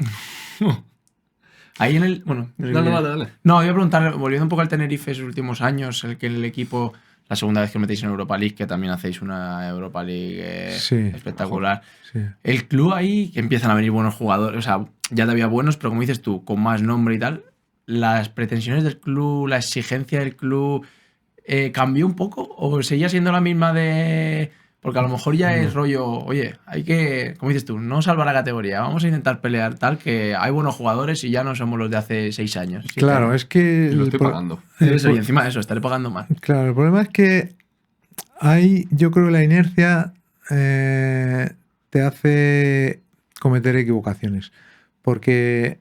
Ahí en el. Bueno, No, dale. No, iba a preguntar, volviendo un poco al Tenerife, esos últimos años, el que el equipo, la segunda vez que os metéis en Europa League, que también hacéis una Europa League Sí. espectacular. Sí. El club ahí, que empiezan a venir buenos jugadores, o sea, ya te había buenos, pero como dices tú, con más nombre y tal, las pretensiones del club, la exigencia del club, ¿cambió un poco? ¿O seguía siendo la misma de...? Porque a lo mejor ya es rollo, oye, hay que, como dices tú, no salvar la categoría, vamos a intentar pelear tal, que hay buenos jugadores y ya no somos los de hace 6 años. Así Claro, es que. Y lo estoy pagando. Eso, y encima de eso, estaré pagando más. Claro, el problema es que yo creo que la inercia te hace cometer equivocaciones. Porque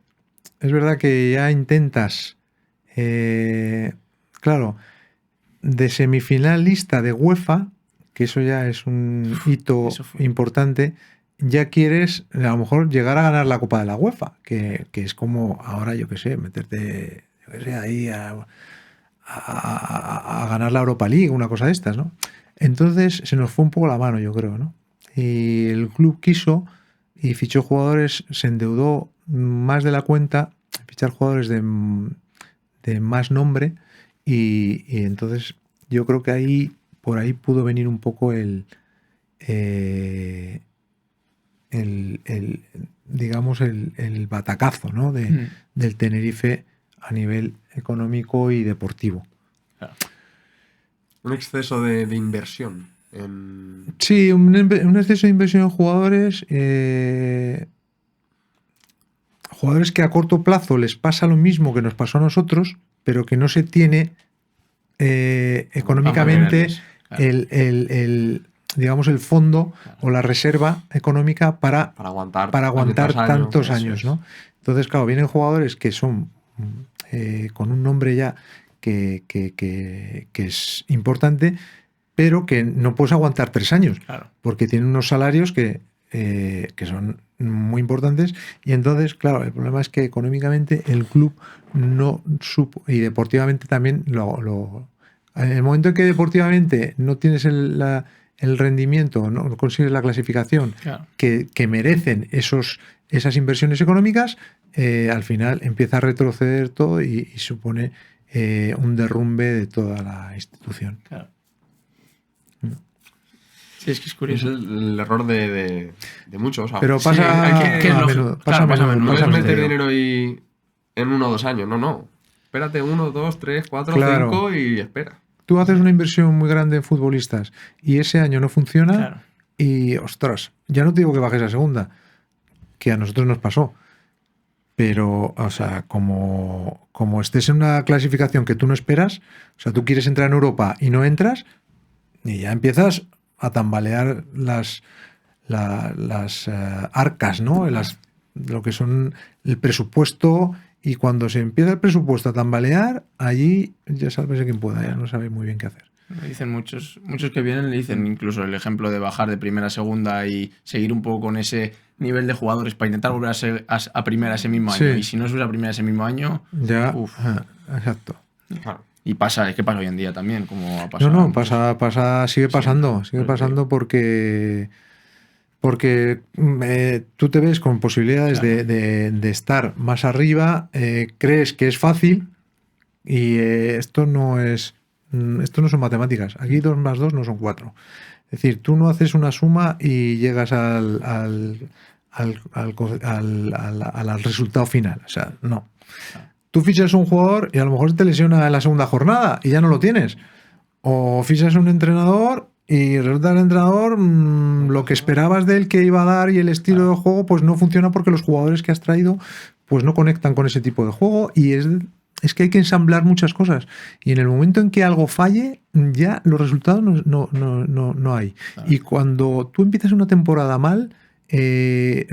es verdad que ya intentas, claro, de semifinalista de UEFA, que eso ya es un hito eso fue. importante, ya quieres a lo mejor llegar a ganar la Copa de la UEFA, que es como ahora, yo qué sé, meterte, yo qué sé, ahí a ganar la Europa League, una cosa de estas, ¿no? Entonces se nos fue un poco la mano, yo creo, ¿no? Y el club quiso y fichó jugadores, se endeudó más de la cuenta, fichar jugadores de más nombre y entonces yo creo que por ahí pudo venir un poco digamos, el batacazo, ¿no? Del Tenerife a nivel económico y deportivo. Claro. Un exceso de inversión. Sí, un exceso de inversión en jugadores. Jugadores que a corto plazo les pasa lo mismo que nos pasó a nosotros, pero que no se tiene económicamente Claro. digamos, el fondo o la reserva económica para aguantar tantos año, años, ¿no? Entonces, claro, vienen jugadores que son con un nombre ya que es importante, pero que no puedes aguantar 3 años, Claro. porque tienen unos salarios que son muy importantes, y entonces, claro, el problema es que económicamente el club no supo, y deportivamente también en el momento en que deportivamente no tienes el rendimiento, no consigues la clasificación Claro. que merecen esas inversiones económicas, al final empieza a retroceder todo y supone un derrumbe de toda la institución. Claro. Sí, es que es Es curioso. el error de muchos. O sea, Pero sí, pasa hay que a menudo. Pasa a menudo. no Pasa es a meter menudo. dinero ahí en 1 o 2 años. No. Espérate 1, 2, 3, 4, Claro. 5 y espera. Tú haces una inversión muy grande en futbolistas y ese año no funciona, Claro. y ostras, ya no te digo que bajes a segunda, que a nosotros nos pasó. Pero, o sea, como estés en una clasificación que tú no esperas, o sea, tú quieres entrar en Europa y no entras, y ya empiezas a tambalear las arcas, ¿no? Lo que son el presupuesto, y cuando se empieza el presupuesto a tambalear, allí ya sabes quién pueda, ya no sabe muy bien qué hacer. Me dicen muchos que vienen, le dicen incluso el ejemplo de bajar de primera a segunda y seguir un poco con ese nivel de jugadores para intentar volver a primera ese mismo año. Sí. Y si no subes a primera ese mismo año, Ya, exacto. Claro. y pasa, es que pasa hoy en día también, como ha pasado. No, sigue pasando, porque tú te ves con posibilidades Claro. de estar más arriba, crees que es fácil, y esto no son matemáticas. Aquí 2 más 2 no son 4. Es decir, tú no haces una suma y llegas al resultado final. O sea, no. Tú fichas un jugador y a lo mejor te lesiona en la segunda jornada y ya no lo tienes. O fichas un entrenador y resulta el entrenador, lo que esperabas de él que iba a dar y el estilo de juego, pues no funciona porque los jugadores que has traído pues no conectan con ese tipo de juego, y es que hay que ensamblar muchas cosas, y en el momento en que algo falle, ya los resultados no hay. Claro. Y cuando tú empiezas una temporada mal, crece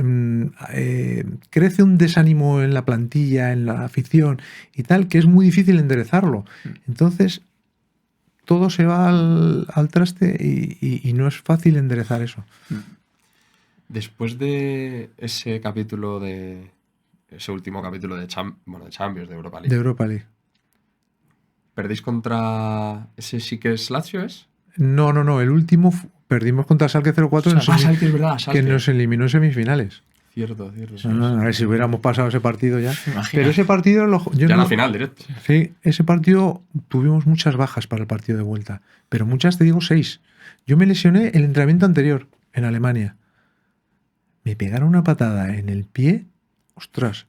un desánimo en la plantilla, en la afición y tal, que es muy difícil enderezarlo. Entonces todo se va al traste y no es fácil enderezar eso. Después de ese capítulo ese último capítulo de Champions, de Europa League. De Europa League. ¿Perdéis contra ese sí que es Lazio, es? No. El último perdimos contra Schalke 04, Schalke, es verdad, Schalke. que nos eliminó en semifinales. Cierto. A ver si hubiéramos pasado ese partido ya. Imagina. Pero ese partido Ya la final, directo. Sí, ese partido tuvimos muchas bajas para el partido de vuelta, pero muchas, te digo, 6. Yo me lesioné el entrenamiento anterior en Alemania. Me pegaron una patada en el pie, ostras,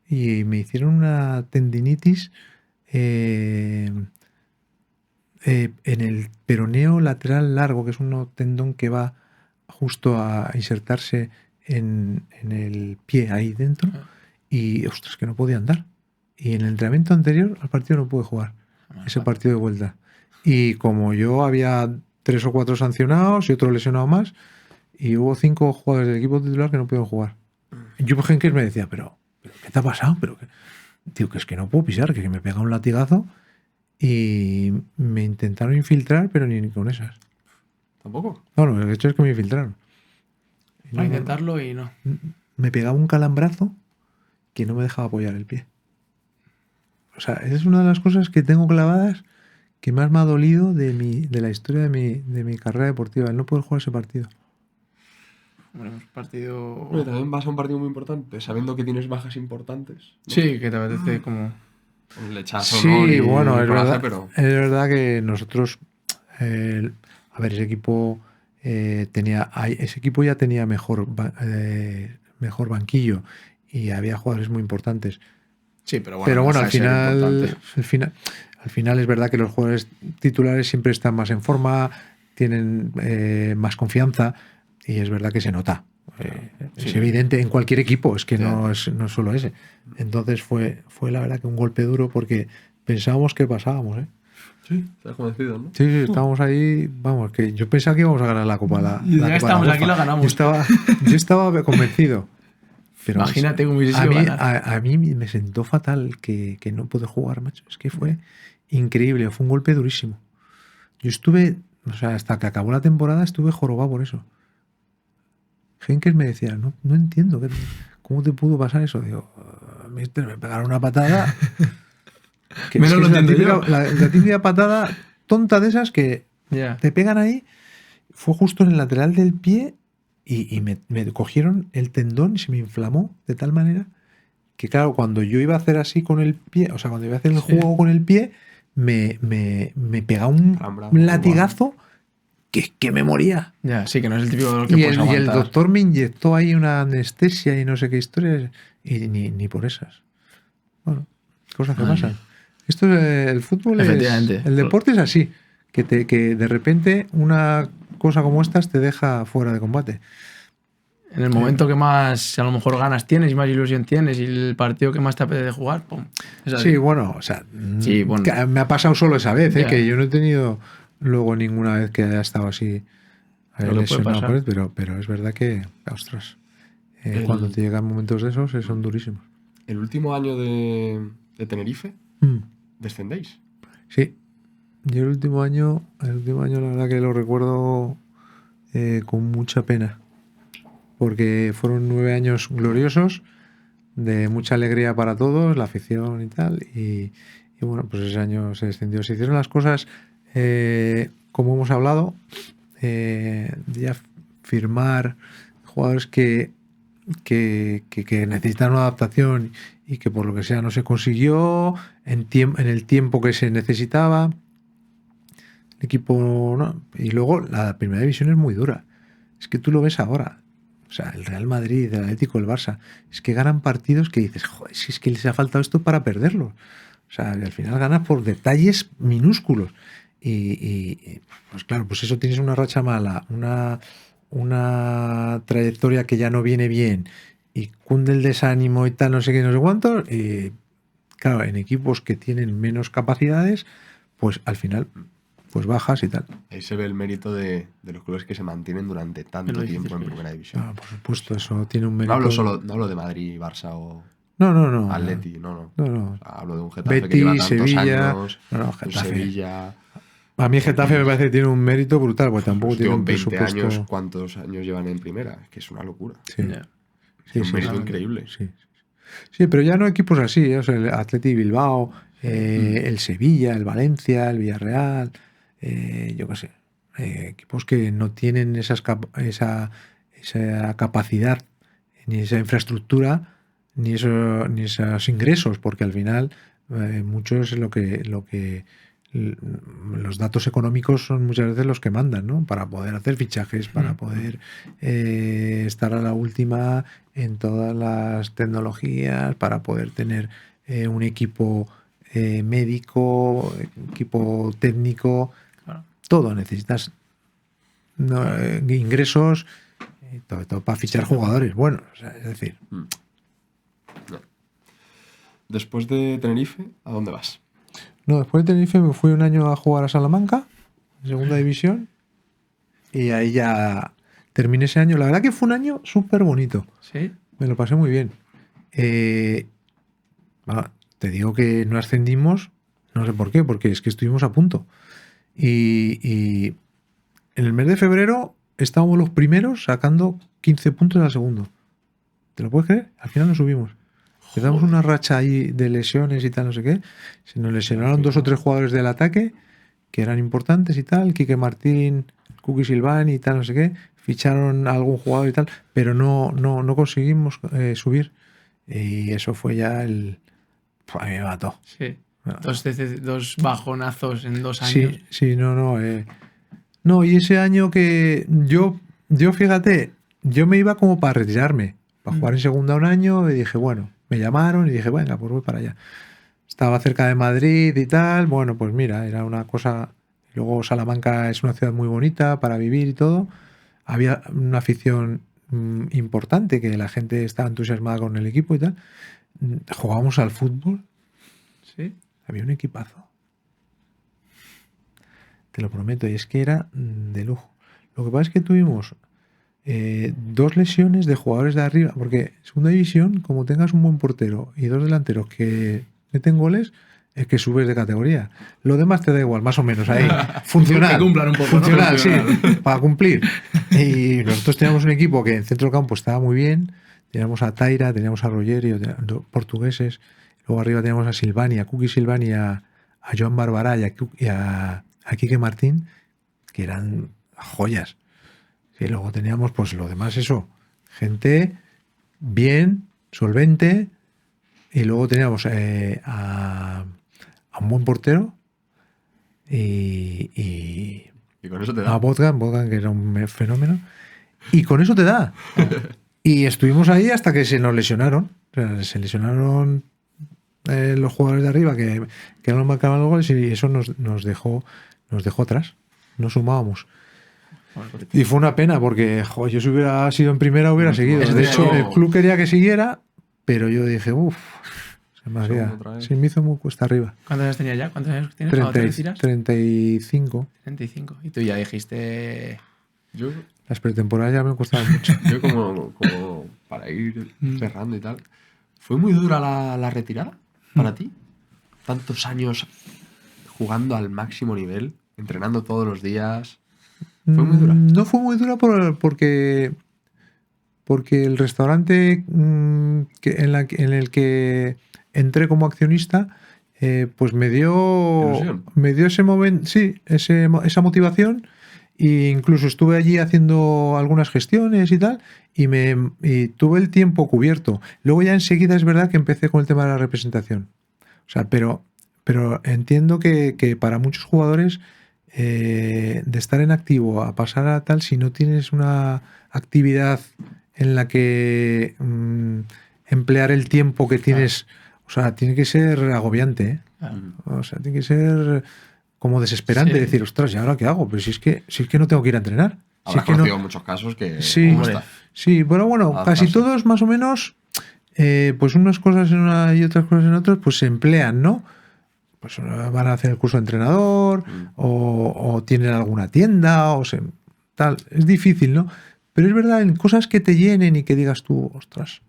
y me hicieron una tendinitis en el peroneo lateral largo, que es un tendón que va justo a insertarse en el pie ahí dentro, y ostras, que no podía andar. Y en el entrenamiento anterior al partido no pude jugar ese partido de vuelta. Y como yo había 3 o 4 sancionados y otro lesionado más, y hubo 5 jugadores del equipo titular que no pudieron jugar. Jupp Heynckes me decía, pero ¿qué te ha pasado? Tío, que es que no puedo pisar, que me pega un latigazo, y me intentaron infiltrar, pero ni con esas. ¿Tampoco? No, el hecho es que me infiltraron. Para intentarlo y no. Me pegaba un calambrazo que no me dejaba apoyar el pie. O sea, esa es una de las cosas que tengo clavadas, que más me ha dolido de la historia de mi carrera deportiva, el no poder jugar ese partido. Bueno, un partido... Pero también vas a un partido muy importante, sabiendo que tienes bajas importantes, ¿no? Sí, que te apetece como... Un lechazo, Sí, ¿no? Y bueno, es coraje, verdad, pero... es verdad que nosotros, a ver, ese equipo ese equipo ya tenía mejor banquillo y había jugadores muy importantes. Sí, pero Pero bueno, no al deja de ser importante. final es verdad que los jugadores titulares siempre están más en forma, tienen más confianza y es verdad que se nota. Es Sí. evidente en cualquier equipo, es que Ya. no es solo ese. Entonces fue la verdad que un golpe duro porque pensábamos que pasábamos, ¿eh? Sí, estás convencido, ¿no? Sí, estábamos ahí, vamos, que yo pensaba que íbamos a ganar la Copa. Y ya la Copa de la estamos UEFA. aquí, lo ganamos. Yo estaba convencido. Pero Imagínate cómo hubiese a sido mí, ganar. a mí me sentó fatal que no pude jugar, macho. Es que fue increíble, fue un golpe durísimo. Yo estuve, o sea, hasta que acabó la temporada estuve jorobado por eso. Henkes me decía, no entiendo, ¿cómo te pudo pasar eso? Digo, mister, me pegaron una patada. Menos lo es entiendo yo. la típica patada tonta de esas que Ya. te pegan ahí. Fue justo en el lateral del pie y me cogieron el tendón y se me inflamó de tal manera que, claro, cuando yo iba a hacer así con el pie, o sea, cuando iba a hacer el juego con el pie, me pegaba un Alambrado, latigazo que me moría. Ya, sí, que no es el típico dolor que Y puedes el aguantar. doctor me inyectó ahí una anestesia y no sé qué historias, y ni por esas. Bueno, cosas que Ay. pasan. Esto es el fútbol, Efectivamente. el deporte es así, que de repente una cosa como estas te deja fuera de combate. En el momento que más, a lo mejor, ganas tienes y más ilusión tienes y el partido que más te apetece jugar, pum. Es así. Sí, bueno, o sea, Sí, bueno. que me ha pasado solo esa vez, Ya. que yo no he tenido luego ninguna vez que haya estado así Lo que puede lesionado pasar. por él, pero es verdad que, ostras, El- cuando te llegan momentos de esos son durísimos. El último año de Tenerife, Mm. descendéis. Sí, yo el último año la verdad que lo recuerdo con mucha pena, porque fueron 9 años gloriosos, de mucha alegría para todos, la afición y tal, y bueno, pues ese año se descendió. Se hicieron las cosas como hemos hablado, ya firmar jugadores que necesitan una adaptación y que por lo que sea no se consiguió en el tiempo que se necesitaba. El equipo, ¿no? Y luego la primera división es muy dura. Es que tú lo ves ahora. O sea, el Real Madrid, el Atlético, el Barça, es que ganan partidos que dices, joder, si es que les ha faltado esto para perderlos. O sea, y al final ganas por detalles minúsculos. Y, pues claro, pues eso tienes una racha mala, una trayectoria que ya no viene bien y cunde el desánimo y tal, no sé qué, no sé cuánto. Claro, en equipos que tienen menos capacidades, pues al final pues bajas y tal. Ahí se ve el mérito de los clubes que se mantienen durante tanto Lo difícil tiempo en que es. primera división. Ah, por supuesto, eso tiene un No mérito. hablo de Madrid, Barça o No. Atleti, no. No. O sea, hablo de un Getafe que Betis, lleva tantos Sevilla. años. No, un Getafe. Sevilla. A mí Getafe me parece que tiene un mérito brutal, porque tampoco Los tiene un últimos 20 presupuesto. años, ¿cuántos años llevan en primera? Es que es una locura. Sí, Ya. sí, un sí, mérito sí. increíble. Sí, pero ya no equipos así, ¿eh? O sea, el Atleti Bilbao, el Sevilla, el Valencia, el Villarreal, yo qué sé, equipos que no tienen esa capacidad, ni esa infraestructura, ni esos ingresos, porque al final mucho es los datos económicos son muchas veces los que mandan, ¿no? Para poder hacer fichajes, para poder estar a la última en todas las tecnologías, para poder tener un equipo médico, equipo técnico, Claro. todo necesitas ingresos, todo para fichar jugadores buenos, o sea, es decir. No. Después de Tenerife, ¿a dónde vas? No, después de Tenerife me fui un año a jugar a Salamanca, en segunda división, y ahí ya terminé ese año. La verdad que fue un año súper bonito. Sí. Me lo pasé muy bien. Te digo que no ascendimos, no sé por qué, porque es que estuvimos a punto. Y en el mes de febrero estábamos los primeros sacando 15 puntos al segundo. ¿Te lo puedes creer? Al final no subimos. Empezamos una racha ahí de lesiones y tal, no sé qué. Se nos lesionaron 2 o 3 jugadores del ataque que eran importantes y tal. Quique Martín, Kuki Silván y tal, no sé qué. Ficharon a algún jugador y tal, pero no conseguimos subir. Y eso fue ya a mí me mató. Sí. Dos bajonazos en 2 años. Sí, no. No, y ese año que fíjate, yo me iba como para retirarme, para jugar en segunda un año, y dije, bueno, me llamaron y dije, venga, pues voy para allá. Estaba cerca de Madrid y tal, bueno, pues mira, era una cosa. Luego Salamanca es una ciudad muy bonita para vivir y todo. Había una afición importante, que la gente estaba entusiasmada con el equipo y tal. Jugábamos al fútbol. ¿Sí? Había un equipazo. Te lo prometo, y es que era de lujo. Lo que pasa es que tuvimos 2 lesiones de jugadores de arriba, porque segunda división, como tengas un buen portero y 2 delanteros que meten goles, es que subes de categoría. Lo demás te da igual, más o menos, ahí. Funcional. Que cumplan un poco, ¿no? Funcional, sí, Funcional. para cumplir. Y nosotros teníamos un equipo que en centro del campo estaba muy bien. Teníamos a Taira, teníamos a Rogerio, portugueses. Luego arriba teníamos a Silvani, a Kuki Silvani, a Joan Barbará y a Quique Martín, que eran joyas. Y luego teníamos, pues lo demás, eso, gente bien, solvente, y luego teníamos a un buen portero y Y con eso te a da. Botgan, que era un fenómeno, y con eso te da. Y estuvimos ahí hasta que se nos lesionaron. O sea, se lesionaron los jugadores de arriba que no marcaban los goles, y eso nos dejó atrás. No sumábamos. Y fue una pena porque yo si hubiera sido en primera hubiera seguido. Es De de hecho, hecho- el club quería que siguiera, pero yo dije, se me Segundo hacía. otra vez. Se me hizo muy cuesta arriba. ¿Cuántos años tenías ya? ¿Cuántos años tienes? ¿Cuándo te retiras? 35. 35. Y tú ya dijiste... Yo, Las pretemporadas ya me costaban mucho. yo como para ir cerrando y tal. ¿Fue muy dura la retirada para ti? Tantos años jugando al máximo nivel, entrenando todos los días. ¿Fue muy dura? No fue muy dura porque el restaurante en el que entré como accionista, pues me Ilusión. dio ese momento, sí, esa motivación, e incluso estuve allí haciendo algunas gestiones y tal, y tuve el tiempo cubierto. Luego ya enseguida es verdad que empecé con el tema de la representación. O sea, pero entiendo que para muchos jugadores, de estar en activo a pasar a tal, si no tienes una actividad en la que emplear el tiempo que tienes, o sea, tiene que ser agobiante, ¿eh? O sea, tiene que ser como desesperante, Sí. decir, ostras, ¿y ahora qué hago? Pero si es que no tengo que ir a entrenar. Si Habrás es que no, conocido muchos casos que... Sí, ¿cómo está? sí, pero bueno, Adaptarse. casi todos más o menos, pues unas cosas en una y otras cosas en otras, pues se emplean, ¿no? Pues van a hacer el curso de entrenador, o tienen alguna tienda, tal. Es difícil, ¿no? Pero es verdad, en cosas que te llenen y que digas tú, ostras,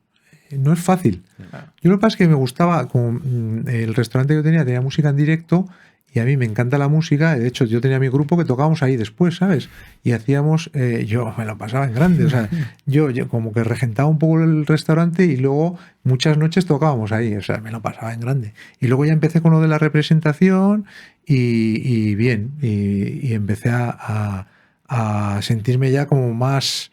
no es fácil. Claro. Yo lo que pasa es que me gustaba, como el restaurante que yo tenía música en directo, y a mí me encanta la música. De hecho, yo tenía mi grupo que tocábamos ahí después, ¿sabes? Y hacíamos, yo me lo pasaba en grande, o sea, yo como que regentaba un poco el restaurante y luego muchas noches tocábamos ahí, o sea, me lo pasaba en grande. Y luego ya empecé con lo de la representación y bien, y empecé a sentirme ya como más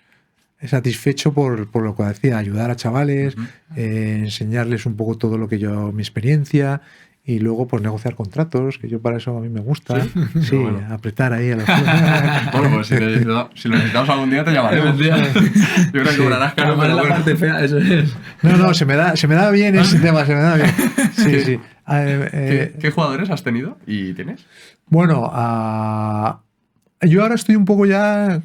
satisfecho por lo que hacía, ayudar a chavales, enseñarles un poco todo lo que yo, mi experiencia, y luego pues negociar contratos, que yo para eso a mí me gusta. Sí, Bueno. apretar ahí a los... Bueno, pues si lo necesitamos algún día te llamaremos. Yo creo que cobrarás caro, Para pero la bueno. parte fea, eso es. No, se me da bien ese tema, se me da bien. Sí, sí. ¿Qué jugadores has tenido y tienes? Bueno, yo ahora estoy un poco ya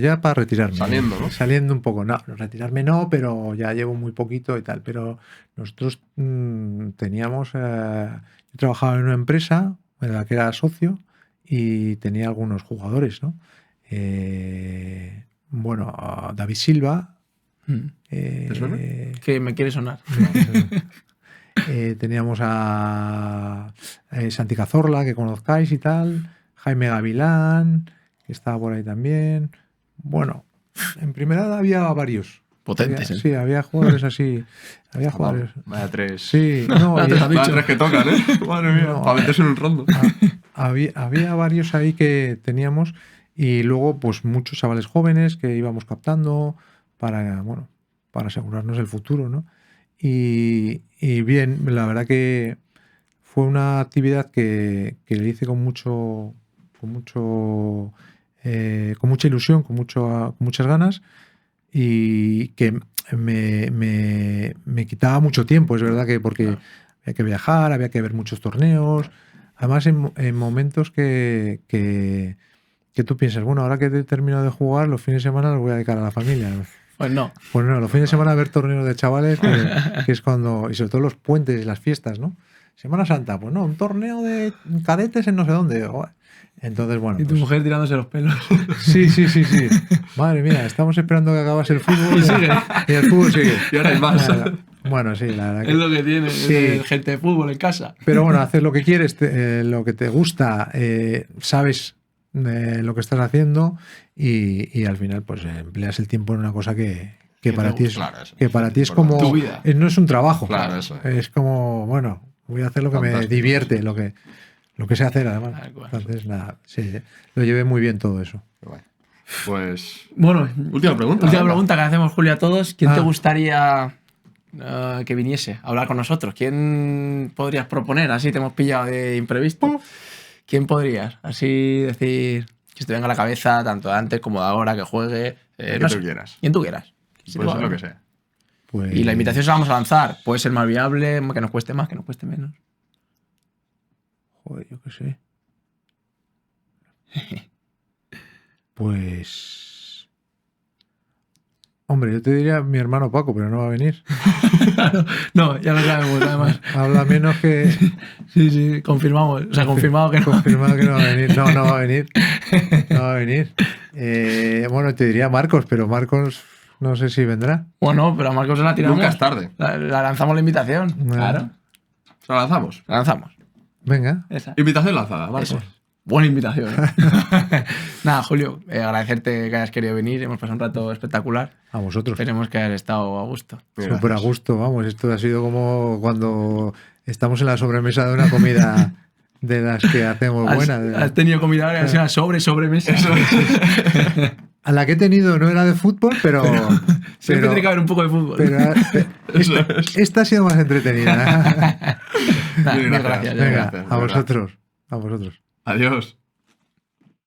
ya para retirarme. Saliendo, ¿no? Saliendo un poco. No, retirarme no, pero ya llevo muy poquito y tal. Pero nosotros teníamos... yo trabajaba en una empresa en la que era socio y tenía algunos jugadores, ¿no? Bueno, a David Silva. ¿Te suena? Que me quiere sonar. Teníamos a Santi Cazorla, que conozcáis y tal, Jaime Gavilán, que estaba por ahí también. Bueno, en primera había varios. Potentes, ¿eh? Sí, había jugadores así. Había jugadores. Vaya tres. Sí, no, Vaya tres Vaya tres que tocan, ¿eh? Madre mía. No. Para meterse en un rondo. había varios ahí que teníamos, y luego pues muchos chavales jóvenes que íbamos captando para asegurarnos el futuro, ¿no? Y bien, la verdad que fue una actividad que le hice con mucho con mucha ilusión, con muchas ganas, y que me quitaba mucho tiempo. Es verdad que porque había que viajar, había que ver muchos torneos, además en momentos que tú piensas, bueno, ahora que he terminado de jugar, los fines de semana los voy a dedicar a la familia. Pues no. Pues no, los fines de semana ver torneos de chavales, que es cuando, y sobre todo los puentes y las fiestas, ¿no? Semana Santa, pues no, un torneo de cadetes en no sé dónde. Entonces, bueno. Y tu pues, mujer tirándose los pelos. sí. Madre mía, estamos esperando que acabase el fútbol. Y el fútbol sigue. Y ahora hay más. Bueno, sí, la verdad que. Es lo que tiene Sí. gente de fútbol en casa. Pero bueno, haces lo que quieres, lo que te gusta, sabes lo que estás haciendo y al final pues empleas el tiempo en una cosa que para ti es, claro, eso. que para ti es Por como tu vida. no es un trabajo, Claro, eso. es como, bueno, voy a hacer lo que me Fantástico. divierte, lo que sé hacer además. Tal cual. Entonces nada, sí, lo llevé muy bien todo eso. Qué guay. Pues. Bueno, Última pregunta. última venga. pregunta que hacemos, Julio, a todos. ¿Quién te Ah. gustaría que viniese a hablar con nosotros? ¿Quién podrías proponer? Así te hemos pillado de imprevisto. ¿Quién podrías? Así decir que se te venga a la cabeza, tanto de antes como de ahora, que juegue. Que No tú sé, quieras. quien tú quieras. Puede ser lo que sea. Pues, Y la invitación se la vamos a lanzar. Puede ser más viable, que nos cueste más, que nos cueste menos. Joder, yo qué sé. Pues... Hombre, yo te diría mi hermano Paco, pero no va a venir. No, ya lo sabemos, además. Habla menos que... Sí, confirmamos. O sea, confirmado que no. Confirmado que no va a venir. No va a venir. No va a venir. Bueno, te diría Marcos, pero Marcos no sé si vendrá. Bueno, pero a Marcos se la tiramos. Nunca es tarde. La lanzamos la invitación. Bueno. Claro. Se la lanzamos. La lanzamos. Venga. Esa. Invitación lanzada, Marcos. Eso es. Buena invitación. Nada, Julio, agradecerte que hayas querido venir. Hemos pasado un rato espectacular. A vosotros. Esperemos que hayas estado a gusto. Gracias. Súper a gusto, vamos. Esto ha sido como cuando estamos en la sobremesa de una comida de las que hacemos buena. Has tenido comida ahora, ha sido una sobremesa. A la que he tenido no era de fútbol, pero... Siempre tiene que haber un poco de fútbol. pero Eso es. esta ha sido más entretenida. Nada, Mil mil gracias. gracias. Venga, gracias, de a verdad. vosotros. A vosotros. Adiós.